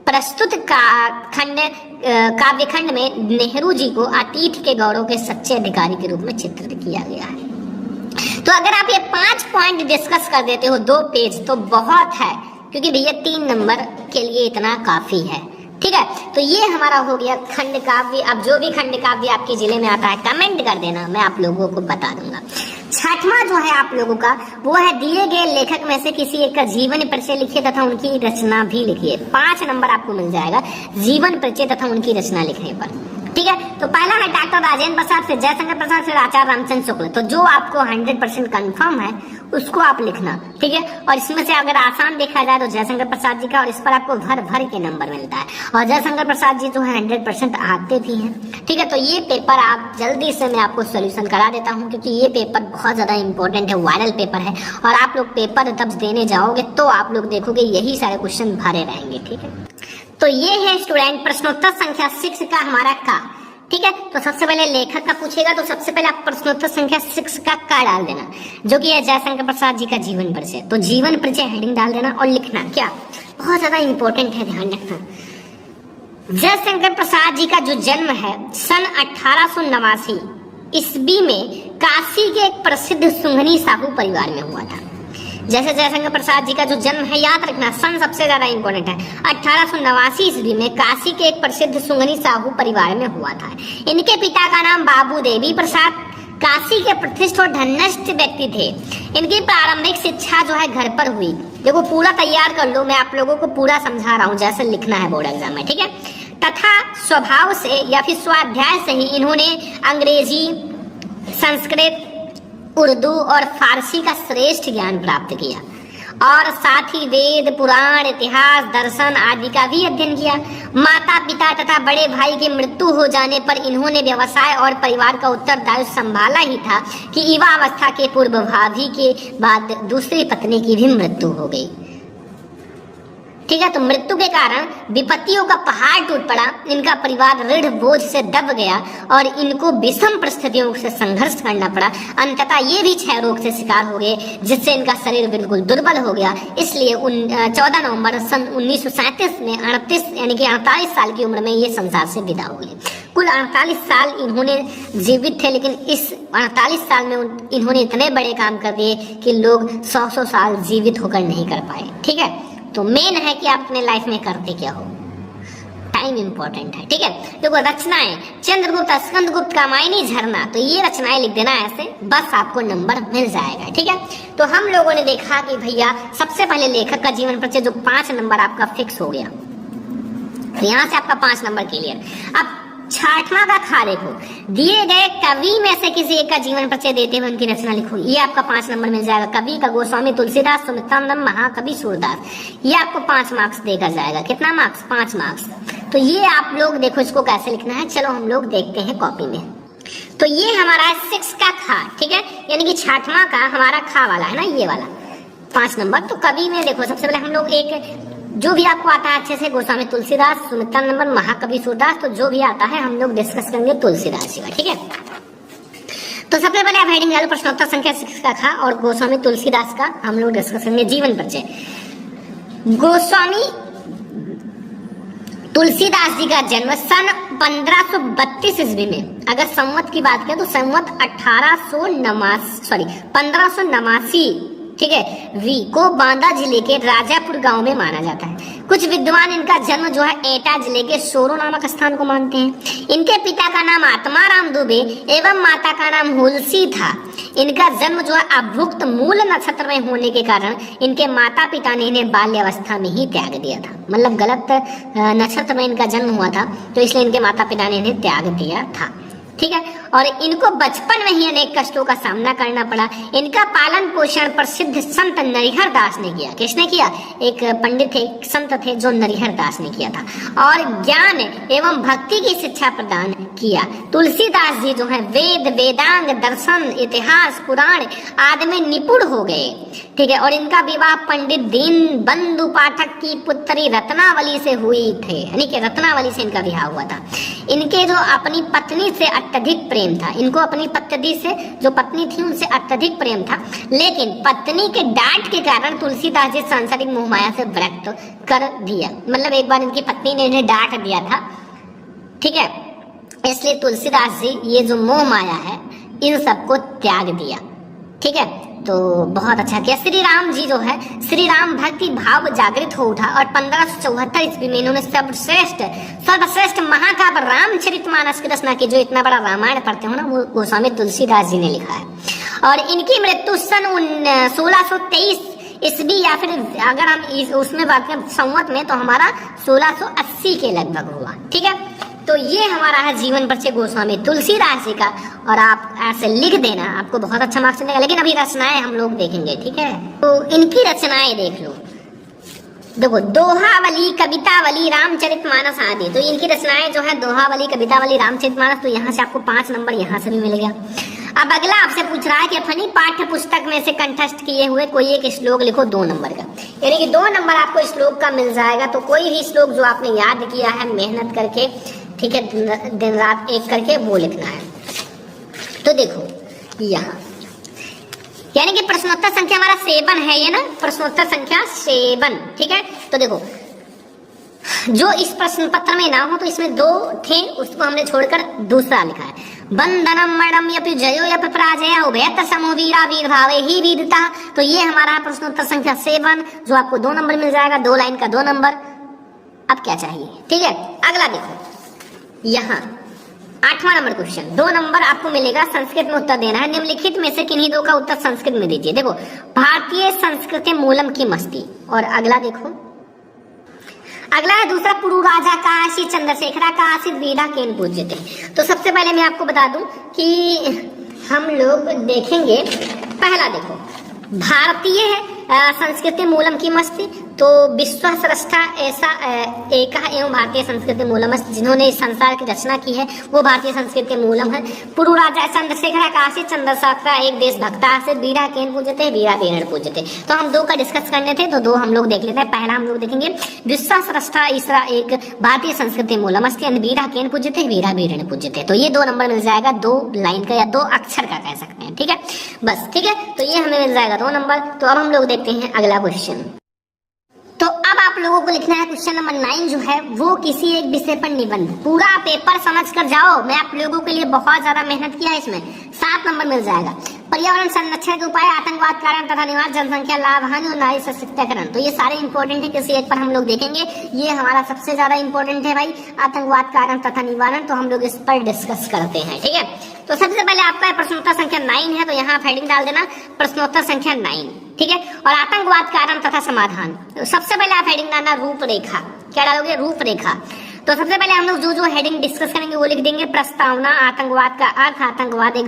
प्रस्तुत काव्य खंड में नेहरू जी को अतीत के गौरव के सच्चे अधिकारी के रूप में चित्रित किया गया है। तो अगर आप ये 5 पॉइंट डिस्कस कर देते हो 2 पेज तो बहुत है, क्योंकि भैया 3 नंबर के लिए इतना काफी है। ठीक है, तो ये हमारा हो गया खंड काव्य। अब जो भी खंड काव्य आपके जिले में आता है कमेंट कर देना, मैं आप लोगों को बता दूंगा। 6वां जो है आप लोगों का वो है दिए गए लेखक में से किसी एक का जीवन परिचय लिखिए तथा उनकी रचना भी लिखिए। 5 नंबर आपको मिल जाएगा जीवन परिचय तथा उनकी रचना लिखने पर। ठीक है, तो पहला है डॉक्टर राजेंद्र प्रसाद, फिर जयशंकर प्रसाद, फिर आचार्य रामचंद्र शुक्ल। तो जो आपको 100% कंफर्म है उसको आप लिखना। ठीक है, और इसमें से अगर आसान देखा जाए तो जयशंकर प्रसाद जी का, और इस पर आपको भर भर के नंबर मिलता है। और जयशंकर प्रसाद जी जो है 100% आते भी हैं। ठीक है, तो ये पेपर आप जल्दी से मैं आपको सोल्यूशन करा देता हूँ, क्योंकि ये पेपर बहुत ज्यादा इंपॉर्टेंट है, वायरल पेपर है। और आप लोग पेपर तब देने जाओगे तो आप लोग देखोगे यही सारे क्वेश्चन भरे रहेंगे। ठीक है, तो ये है स्टूडेंट प्रश्नोत्तर संख्या 6 का हमारा का। ठीक है, तो सबसे पहले लेखक का पूछेगा तो सबसे पहले आप प्रश्नोत्तर संख्या 6 का डाल देना, जो कि है जयशंकर प्रसाद जी का जीवन परिचय। तो जीवन परिचय हेडिंग डाल देना और लिखना क्या, बहुत ज्यादा इंपॉर्टेंट है, ध्यान रखना। जयशंकर प्रसाद जी का जो जन्म है सन 1889 ईस्वी में काशी के एक प्रसिद्ध सुंघनी साहू परिवार में हुआ था। जैसे जयशंकर प्रसाद जी का जो जन्म है, याद रखना सन सबसे ज्यादा इंपॉर्टेंट है, 1889 ईस्वी में काशी के एक प्रसिद्ध सुंघनी साहू परिवार में हुआ था। इनके पिता का नाम बाबू देवी प्रसाद काशी के प्रतिष्ठित और धनस्थ व्यक्ति थे। इनकी प्रारंभिक शिक्षा जो है घर पर हुई। देखो पूरा तैयार कर लो, मैं आप लोगों को पूरा समझा रहा हूँ जैसे लिखना है बोर्ड एग्जाम में। ठीक है, तथा स्वभाव से या फिर स्वाध्याय से ही इन्होंने अंग्रेजी, संस्कृत, उर्दू और फारसी का श्रेष्ठ ज्ञान प्राप्त किया और साथ ही वेद, पुराण, इतिहास, दर्शन आदि का भी अध्ययन किया। माता पिता तथा बड़े भाई की मृत्यु हो जाने पर इन्होंने व्यवसाय और परिवार का उत्तरदायित्व संभाला ही था कि युवा अवस्था के पूर्व भाभी के बाद दूसरी पत्नी की भी मृत्यु हो गई। ठीक है, तो मृत्यु के कारण विपत्तियों का पहाड़ टूट पड़ा। इनका परिवार ऋण बोझ से दब गया और इनको विषम परिस्थितियों से संघर्ष करना पड़ा। अंततः ये भी क्षय रोग से शिकार हो गए, जिससे इनका शरीर बिल्कुल दुर्बल हो गया। इसलिए 14 नवंबर सन 1937 में 48 साल की उम्र में ये संसार से विदा हो गए। कुल 48 साल इन्होंने जीवित थे, लेकिन इस 48 साल में इन्होंने इतने बड़े काम कर दिए कि लोग 100 साल जीवित होकर नहीं कर पाए। ठीक है, तो मेन है कि आप अपने लाइफ में करते क्या हो, टाइम इंपॉर्टेंट है। ठीक है, देखो रचनाएं चंद्रगुप्त, स्कंदगुप्त, कामायनी, झरना, तो ये रचनाएं लिख देना ऐसे, बस आपको नंबर मिल जाएगा। ठीक है, तो हम लोगों ने देखा कि भैया सबसे पहले लेखक का जीवन परिचय जो 5 नंबर आपका फिक्स हो गया, तो यहाँ से आपका 5 नंबर क्लियर। अब 6वां का खा देखो, दिए गए कवि में से किसी एक का जीवन परिचय देते हुए उनकी रचना लिखो। ये आपका 5 नंबर मिल जाएगा। कवि का गोस्वामी तुलसीदास, सुमित्रानंद, महाकवि सूरदास, ये आपको 5 मार्क्स देकर जाएगा। कितना मार्क्स? 5 मार्क्स। तो ये आप लोग देखो इसको कैसे लिखना है, चलो हम लोग देखते हैं कॉपी में। तो ये हमारा 6 का खा, ठीक है, यानी कि 6वां का हमारा खा वाला है ना, ये वाला 5 नंबर। तो कवि में देखो सबसे पहले हम लोग एक जो भी आपको आता है अच्छे से, गोस्वामी तुलसीदास, सुमित्रानंद, महाकवि सूरदास, तो जो भी आता है हम लोग डिस्कस करेंगे तुलसीदास जी का। ठीक है, तो सबसे पहले आप हेडिंग डालो प्रश्नोत्तर संख्या 6 का खा और गोस्वामी तुलसीदास का हम लोग डिस्कस करेंगे जीवन परिचय। गोस्वामी तुलसीदास जी का जन्म सन 1532 ईस्वी में, अगर संवत की बात करें तो संवत 1589, ठीक है, वी को बांदा जिले के राजापुर गांव में माना जाता है। कुछ विद्वान इनका जन्म जो है एटा जिले के सोरो नामक स्थान को मानते हैं। इनके पिता का नाम आत्माराम दुबे एवं माता का नाम हुलसी था। इनका जन्म जो है अभुक्त मूल नक्षत्र में होने के कारण इनके माता पिता ने इन्हें बाल्यावस्था में ही त्याग दिया था, मतलब गलत नक्षत्र में इनका जन्म हुआ था, तो इसलिए इनके माता पिता ने इन्हें त्याग दिया था। ठीक है, और इनको बचपन में ही अनेक कष्टों का सामना करना पड़ा। इनका पालन पोषण प्रसिद्ध संत नरिहर दास ने किया। किसने किया? एक पंडित थे, एक संत थे जो नरिहर दास ने किया था, और ज्ञान एवं भक्ति की शिक्षा प्रदान किया। तुलसीदास जी जो है वेद, वेदांग, दर्शन, इतिहास, पुराण आदि में निपुण हो गए। ठीक है, और इनका विवाह पंडित दीन बंधु पाठक की पुत्री रत्नावली से हुई थे, यानी कि रत्नावली से इनका विवाह हुआ था। इनके जो अपनी पत्नी पत्नी से अत्यधिक प्रेम था। इनको अपनी पत्नी से, जो पत्नी थी उनसे अत्यधिक प्रेम था, लेकिन पत्नी के डांट के कारण तुलसीदास जी सांसारिक मोह माया से विरक्त कर दिया। मतलब एक बार इनकी पत्नी ने इन्हें डांट दिया था, ठीक है, इसलिए तुलसीदास जी ये जो मोह माया है इन सबको त्याग दिया, ठीक है। तो बहुत अच्छा किया। श्री राम जी जो है, श्री राम भक्ति भाव जागृत हो उठा और 1574 ईस्वी में इन्होंने सर्वश्रेष्ठ महाकाव्य रामचरितमानस की रचना की। जो इतना बड़ा रामायण पढ़ते हो ना, वो गोस्वामी तुलसीदास जी ने लिखा है। और इनकी मृत्यु सन 1623 ईस्वी, या फिर अगर हम उसमें बात करें संवत में, तो हमारा 1680 के लगभग हुआ, ठीक है। तो ये हमारा है जीवन परिचय गोस्वामी तुलसीदास जी का। और आप ऐसे लिख देना, आपको बहुत अच्छा मार्क्स मिलेगा। लेकिन अभी रचनाएं हम लोग देखेंगे, ठीक है। तो इनकी रचनाएं देख लो, देखो, दोहावली, कवितावली, रामचरितमानस आदि। तो इनकी रचनाएं जो है दोहावली, कवितावली, रामचरितमानस, तो यहाँ से आपको 5 नंबर यहाँ से भी मिल गया। अब अगला आपसे पूछ रहा है कि अपनी पाठ्य पुस्तक में से कंठस्थ किए हुए कोई एक श्लोक लिखो 2 नंबर का, यानी कि 2 नंबर आपको श्लोक का मिल जाएगा। तो कोई भी श्लोक जो आपने याद किया है मेहनत करके, ठीक है, दिन रात एक करके, वो लिखना है। तो देखो यहाँ, यानी कि प्रश्नोत्तर संख्या हमारा 7 है, ये ना प्रश्नोत्तर संख्या 7, ठीक है। तो देखो, जो इस प्रश्न पत्र में ना हो तो इसमें 2 थे, उसको हमने छोड़कर दूसरा लिखा है। बंदनम मरणम यपि जयो यपि पराजय उभयत समो वीरा वीर भावे ही वीरता। तो ये हमारा प्रश्नोत्तर संख्या 7, जो आपको 2 नंबर मिल जाएगा, 2 लाइन का 2 नंबर। अब क्या चाहिए, ठीक है। अगला देखो, यहाँ 8वां नंबर क्वेश्चन, 2 नंबर आपको मिलेगा। संस्कृत में उत्तर देना है। निम्नलिखित में से किन्हीं 2 का उत्तर संस्कृत में दीजिए। देखो, भारतीय संस्कृति मूलम की मस्ती। और अगला देखो, अगला है दूसरा, पुरु राजा काशी चंद्रशेखरा काशी वीरा केन पूज्यते। तो सबसे पहले मैं आपको बता दूं कि हम लोग देखेंगे, पहला देखो, भारतीय संस्कृति मूलम की मस्ती। तो विश्व स्रष्टा ऐसा एक एवं भारतीय संस्कृति मूलम, जिन्होंने इस संसार की रचना की है वो भारतीय संस्कृति मूलम है। पुरु राजा चंद्रशेखर काशी चंद्रशेखरा एक देश भक्ता से वीरा केन पूजते, वीरा वीरण पूजते। तो हम 2 का डिस्कस करने थे, तो 2 हम लोग देख लेते हैं। पहला हम लोग देखेंगे विश्व स्रष्टा ईश्वरा एक भारतीय संस्कृति मूलम वीरा केन पूजते, वीरा वीरण पूजते। तो ये 2 नंबर मिल जाएगा, 2 लाइन का या 2 अक्षर का कह सकते हैं, ठीक है, बस, ठीक है। तो ये हमें मिल जाएगा 2 नंबर। तो अब हम लोग देखते हैं अगला क्वेश्चन। तो अब आप लोगों को लिखना है क्वेश्चन नंबर 9 जो है वो किसी एक विषय पर निबंध। पूरा पेपर समझ कर जाओ, मैं आप लोगों के लिए बहुत ज्यादा मेहनत किया है, इसमें 7 नंबर मिल जाएगा। पर्यावरण संरक्षण के उपाय, आतंकवाद कारण तथा निवास, जनसंख्या लाभ हानि और नारी सशक्तिकरण। तो ये सारे इंपॉर्टेंट है, किसी एक पर हम लोग देखेंगे। ये हमारा सबसे ज्यादा इंपॉर्टेंट है भाई, आतंकवाद कारण तथा निवारण। तो हम लोग इस पर डिस्कस करते हैं, ठीक है। तो सबसे पहले आपका प्रश्नोत्तर संख्या 9 है, तो यहाँ हेडिंग डाल देना प्रश्नोत्तर संख्या 9, ठीक है। और आतंकवाद कारण तथा समाधान, तो सबसे पहले आप हेडिंग डालना रूपरेखा। क्या डालोगे, रूपरेखा। तो सबसे पहले हम लोग जो हेडिंग डिस्कस करेंगे वो लिख देंगे प्रस्तावना। आतंकवाद का अर्थ, आतंकवाद एक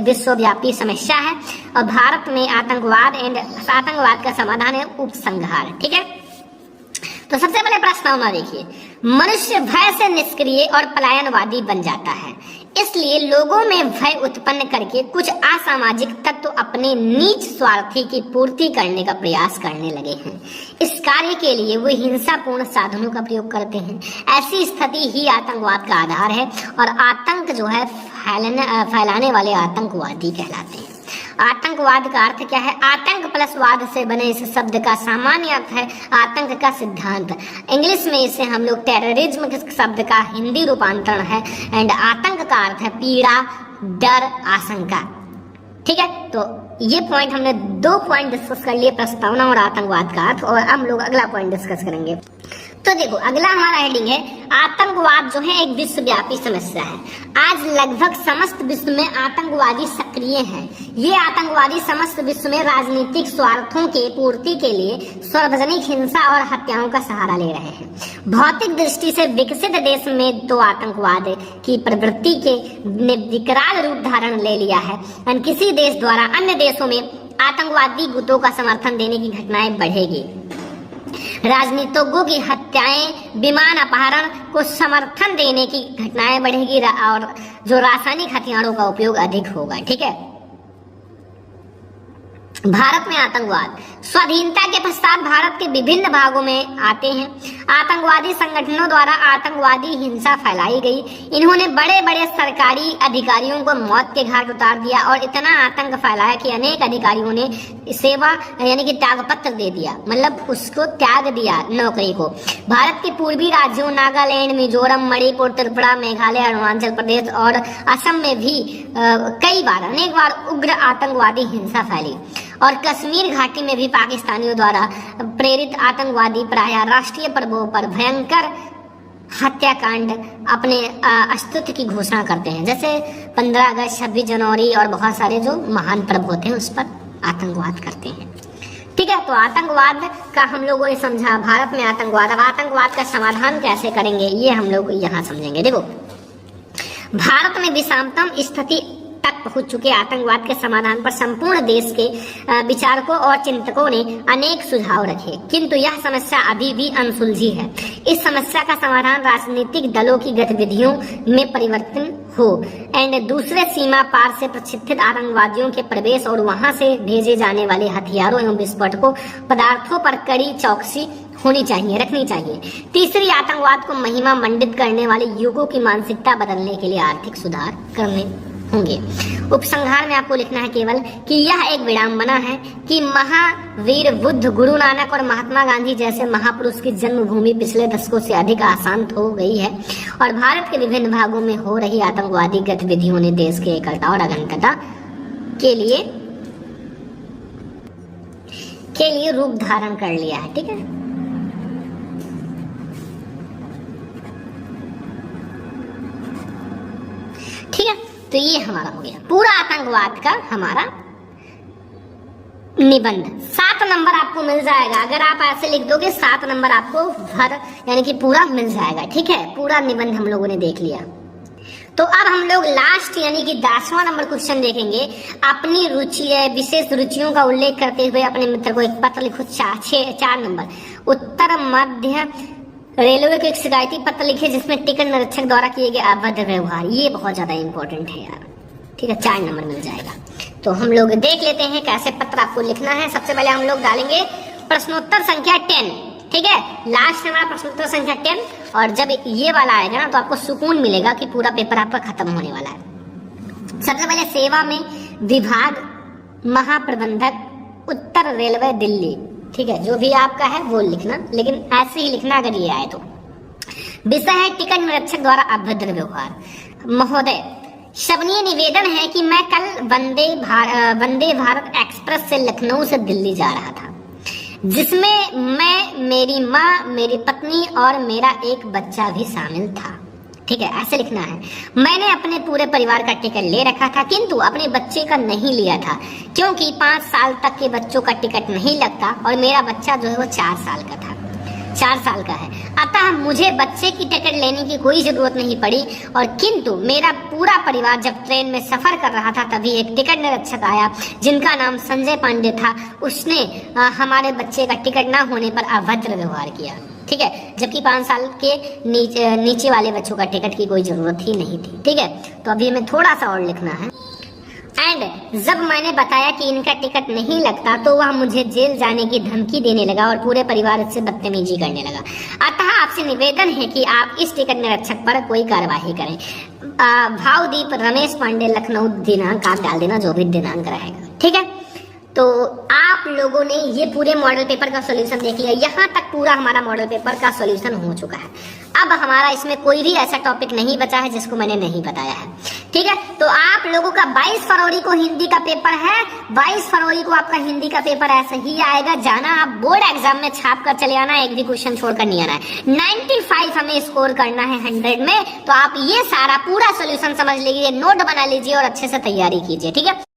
विश्वव्यापी समस्या है और भारत में आतंकवाद का समाधान है उपसंहार, ठीक है। तो सबसे पहले प्रस्तावना देखिए, मनुष्य भय से निष्क्रिय और पलायनवादी बन जाता है, इसलिए लोगों में भय उत्पन्न करके कुछ असामाजिक तत्व अपने नीच स्वार्थी की पूर्ति करने का प्रयास करने लगे हैं। इस कार्य के लिए वे हिंसापूर्ण साधनों का प्रयोग करते हैं। ऐसी स्थिति ही आतंकवाद का आधार है और आतंक जो है फैलाने वाले आतंकवादी कहलाते हैं। आतंकवाद का अर्थ क्या है, आतंक प्लस वाद से बने इस शब्द का सामान्य अर्थ है आतंक का सिद्धांत। इंग्लिश में इसे हम लोग टेररिज्म के शब्द का हिंदी रूपांतरण है। एंड आतंक का अर्थ है पीड़ा, डर, आशंका, ठीक है। तो ये पॉइंट हमने 2 पॉइंट डिस्कस कर लिए, प्रस्तावना और आतंकवाद का अर्थ। और हम लोग अगला पॉइंट डिस्कस करेंगे। तो देखो, अगला हमारा हेडिंग है आतंकवाद जो है एक विश्वव्यापी समस्या है। आज लगभग समस्त विश्व में आतंकवादी सक्रिय हैं। ये आतंकवादी समस्त विश्व में राजनीतिक स्वार्थों के पूर्ति के लिए सार्वजनिक हिंसा और हत्याओं का सहारा ले रहे हैं। भौतिक दृष्टि से विकसित देश में तो आतंकवाद की प्रवृत्ति ने विकराल रूप धारण ले लिया है और किसी देश द्वारा अन्य देशों में आतंकवादी गुटों का समर्थन देने की घटनाएं बढ़ेगी। राजनीतिज्ञों की हत्याएं, विमान अपहरण को समर्थन देने की घटनाएं बढ़ेगी और जो रासायनिक हथियारों का उपयोग अधिक होगा, ठीक है। भारत में आतंकवाद। स्वाधीनता के पश्चात भारत के विभिन्न भागों में आते हैं आतंकवादी संगठनों द्वारा आतंकवादी हिंसा फैलाई गई। इन्होंने बड़े बड़े सरकारी अधिकारियों को मौत के घाट उतार दिया और इतना आतंक फैलाया कि अनेक अधिकारियों ने सेवा यानी कि त्यागपत्र दे दिया, मतलब उसको त्याग दिया नौकरी को। भारत के पूर्वी राज्यों नागालैंड, मिजोरम, मणिपुर, त्रिपुरा, मेघालय, अरुणाचल प्रदेश और असम में भी अनेक बार उग्र आतंकवादी हिंसा फैली और कश्मीर घाटी में भी पाकिस्तानियों द्वारा प्रेरित आतंकवादी प्रायः राष्ट्रीय पर्वों पर भयंकर हत्याकांड अपने अस्तित्व की घोषणा करते हैं, जैसे 15 अगस्त, 26 जनवरी और बहुत सारे जो महान पर्व होते हैं उस पर आतंकवाद करते हैं। ठीक है, तो आतंकवाद का हम लोगों ने समझा, भारत में आतंकवाद। अब आतंकवाद का समाधान कैसे करेंगे ये हम लोग यहाँ समझेंगे। देखो, भारत में विषमतम स्थिति तक पहुंच चुके आतंकवाद के समाधान पर संपूर्ण देश के विचारकों और चिंतकों ने अनेक सुझाव रखे, किंतु यह समस्या अभी भी अनसुलझी है। इस समस्या का समाधान राजनीतिक दलों की गतिविधियों में परिवर्तन हो एंड दूसरे सीमा पार से प्रशिक्षित आतंकवादियों के प्रवेश और वहां से भेजे जाने वाले हथियारों एवं विस्फोटकों पदार्थों पर कड़ी चौकसी रखनी चाहिए। तीसरी, आतंकवाद को महिमा मंडित करने वाले युगों की मानसिकता बदलने के लिए आर्थिक सुधार करने होंगे। उपसंहार में आपको लिखना है केवल कि यह एक विडंबना है कि महावीर बुद्ध, गुरु नानक और महात्मा गांधी जैसे महापुरुष की जन्मभूमि पिछले दशकों से अधिक अशांत हो गई है और भारत के विभिन्न भागों में हो रही आतंकवादी गतिविधियों ने देश के एकता और अखंडता के लिए रूप धारण कर लिया है। ठीक है, ठीक है, तो ये हमारा हो गया पूरा आतंकवाद का हमारा निबंध। 7 नंबर आपको मिल जाएगा अगर आप ऐसे लिख दोगे, 7 नंबर आपको यानी कि पूरा मिल जाएगा। ठीक है, पूरा निबंध हम लोगों ने देख लिया। तो अब हम लोग लास्ट यानी कि 10वां नंबर क्वेश्चन देखेंगे। अपनी विशेष रुचियों का उल्लेख करते हुए अपने मित्र को एक पत्र लिखो। 4 नंबर, उत्तर मध्य रेलवे को एक शिकायती पत्र लिखे जिसमें टिकट निरीक्षक द्वारा किए गए अभद्र व्यवहार। ये बहुत ज्यादा इंपॉर्टेंट है यार। ठीक है, 4 नंबर मिल जाएगा। तो हम लोग देख लेते हैं कैसे पत्र आपको लिखना है। सबसे पहले हम लोग डालेंगे प्रश्नोत्तर संख्या 10। ठीक है, लास्ट हमारा प्रश्नोत्तर संख्या 10 और जब ये वाला आएगा ना तो आपको सुकून मिलेगा कि पूरा पेपर आपका खत्म होने वाला है। सबसे पहले सेवा में विभाग महाप्रबंधक उत्तर रेलवे दिल्ली। ठीक है, जो भी आपका है वो लिखना, लेकिन ऐसे ही लिखना अगर ये आए तो। विषय है टिकट निरीक्षक द्वारा अभद्र व्यवहार। महोदय, शवनीय निवेदन है कि मैं कल वंदे भारत एक्सप्रेस से लखनऊ से दिल्ली जा रहा था, जिसमें मैं, मेरी माँ, मेरी पत्नी और मेरा एक बच्चा भी शामिल था। ठीक है, ऐसे लिखना है। मैंने अपने पूरे परिवार का टिकट ले रखा था किंतु अपने बच्चे का नहीं लिया था क्योंकि 5 साल तक के बच्चों का टिकट नहीं लगता और मेरा बच्चा जो है वो 4 साल का था, 4 साल का है। अतः मुझे बच्चे की टिकट लेने की कोई जरूरत नहीं पड़ी और किंतु मेरा पूरा परिवार जब ट्रेन में सफर कर रहा था तभी एक टिकट निरीक्षक आया जिनका नाम संजय पांडे था। उसने हमारे बच्चे का टिकट ना होने पर अभद्र व्यवहार किया। ठीक है, जबकि 5 साल के नीचे वाले बच्चों का टिकट की कोई जरूरत ही नहीं थी। ठीक है, तो अभी हमें थोड़ा सा और लिखना है। एंड जब मैंने बताया कि इनका टिकट नहीं लगता तो वह मुझे जेल जाने की धमकी देने लगा और पूरे परिवार से बदतमीजी करने लगा। अतः आपसे निवेदन है कि आप इस टिकट निरीक्षक पर कोई कार्यवाही करें। भावदीप रमेश पांडे, लखनऊ। दिनांक आप डाल देना जो भी दिनांक रहेगा। ठीक है, तो आप लोगों ने ये पूरे मॉडल पेपर का सॉल्यूशन देख लिया। यहाँ तक पूरा हमारा मॉडल पेपर का सॉल्यूशन हो चुका है। अब हमारा इसमें कोई भी ऐसा टॉपिक नहीं बचा है जिसको मैंने नहीं बताया है। ठीक है, तो आप लोगों का 22 फरवरी को हिंदी का पेपर है। 22 फरवरी को आपका हिंदी का पेपर ऐसे ही आएगा। जाना आप बोर्ड एग्जाम में छाप कर चले आना, एक भी क्वेश्चन छोड़कर नहीं आना है। 95 हमें स्कोर करना है 100 में। तो आप ये सारा पूरा सोल्यूशन समझ लीजिए, नोट बना लीजिए और अच्छे से तैयारी कीजिए। ठीक है।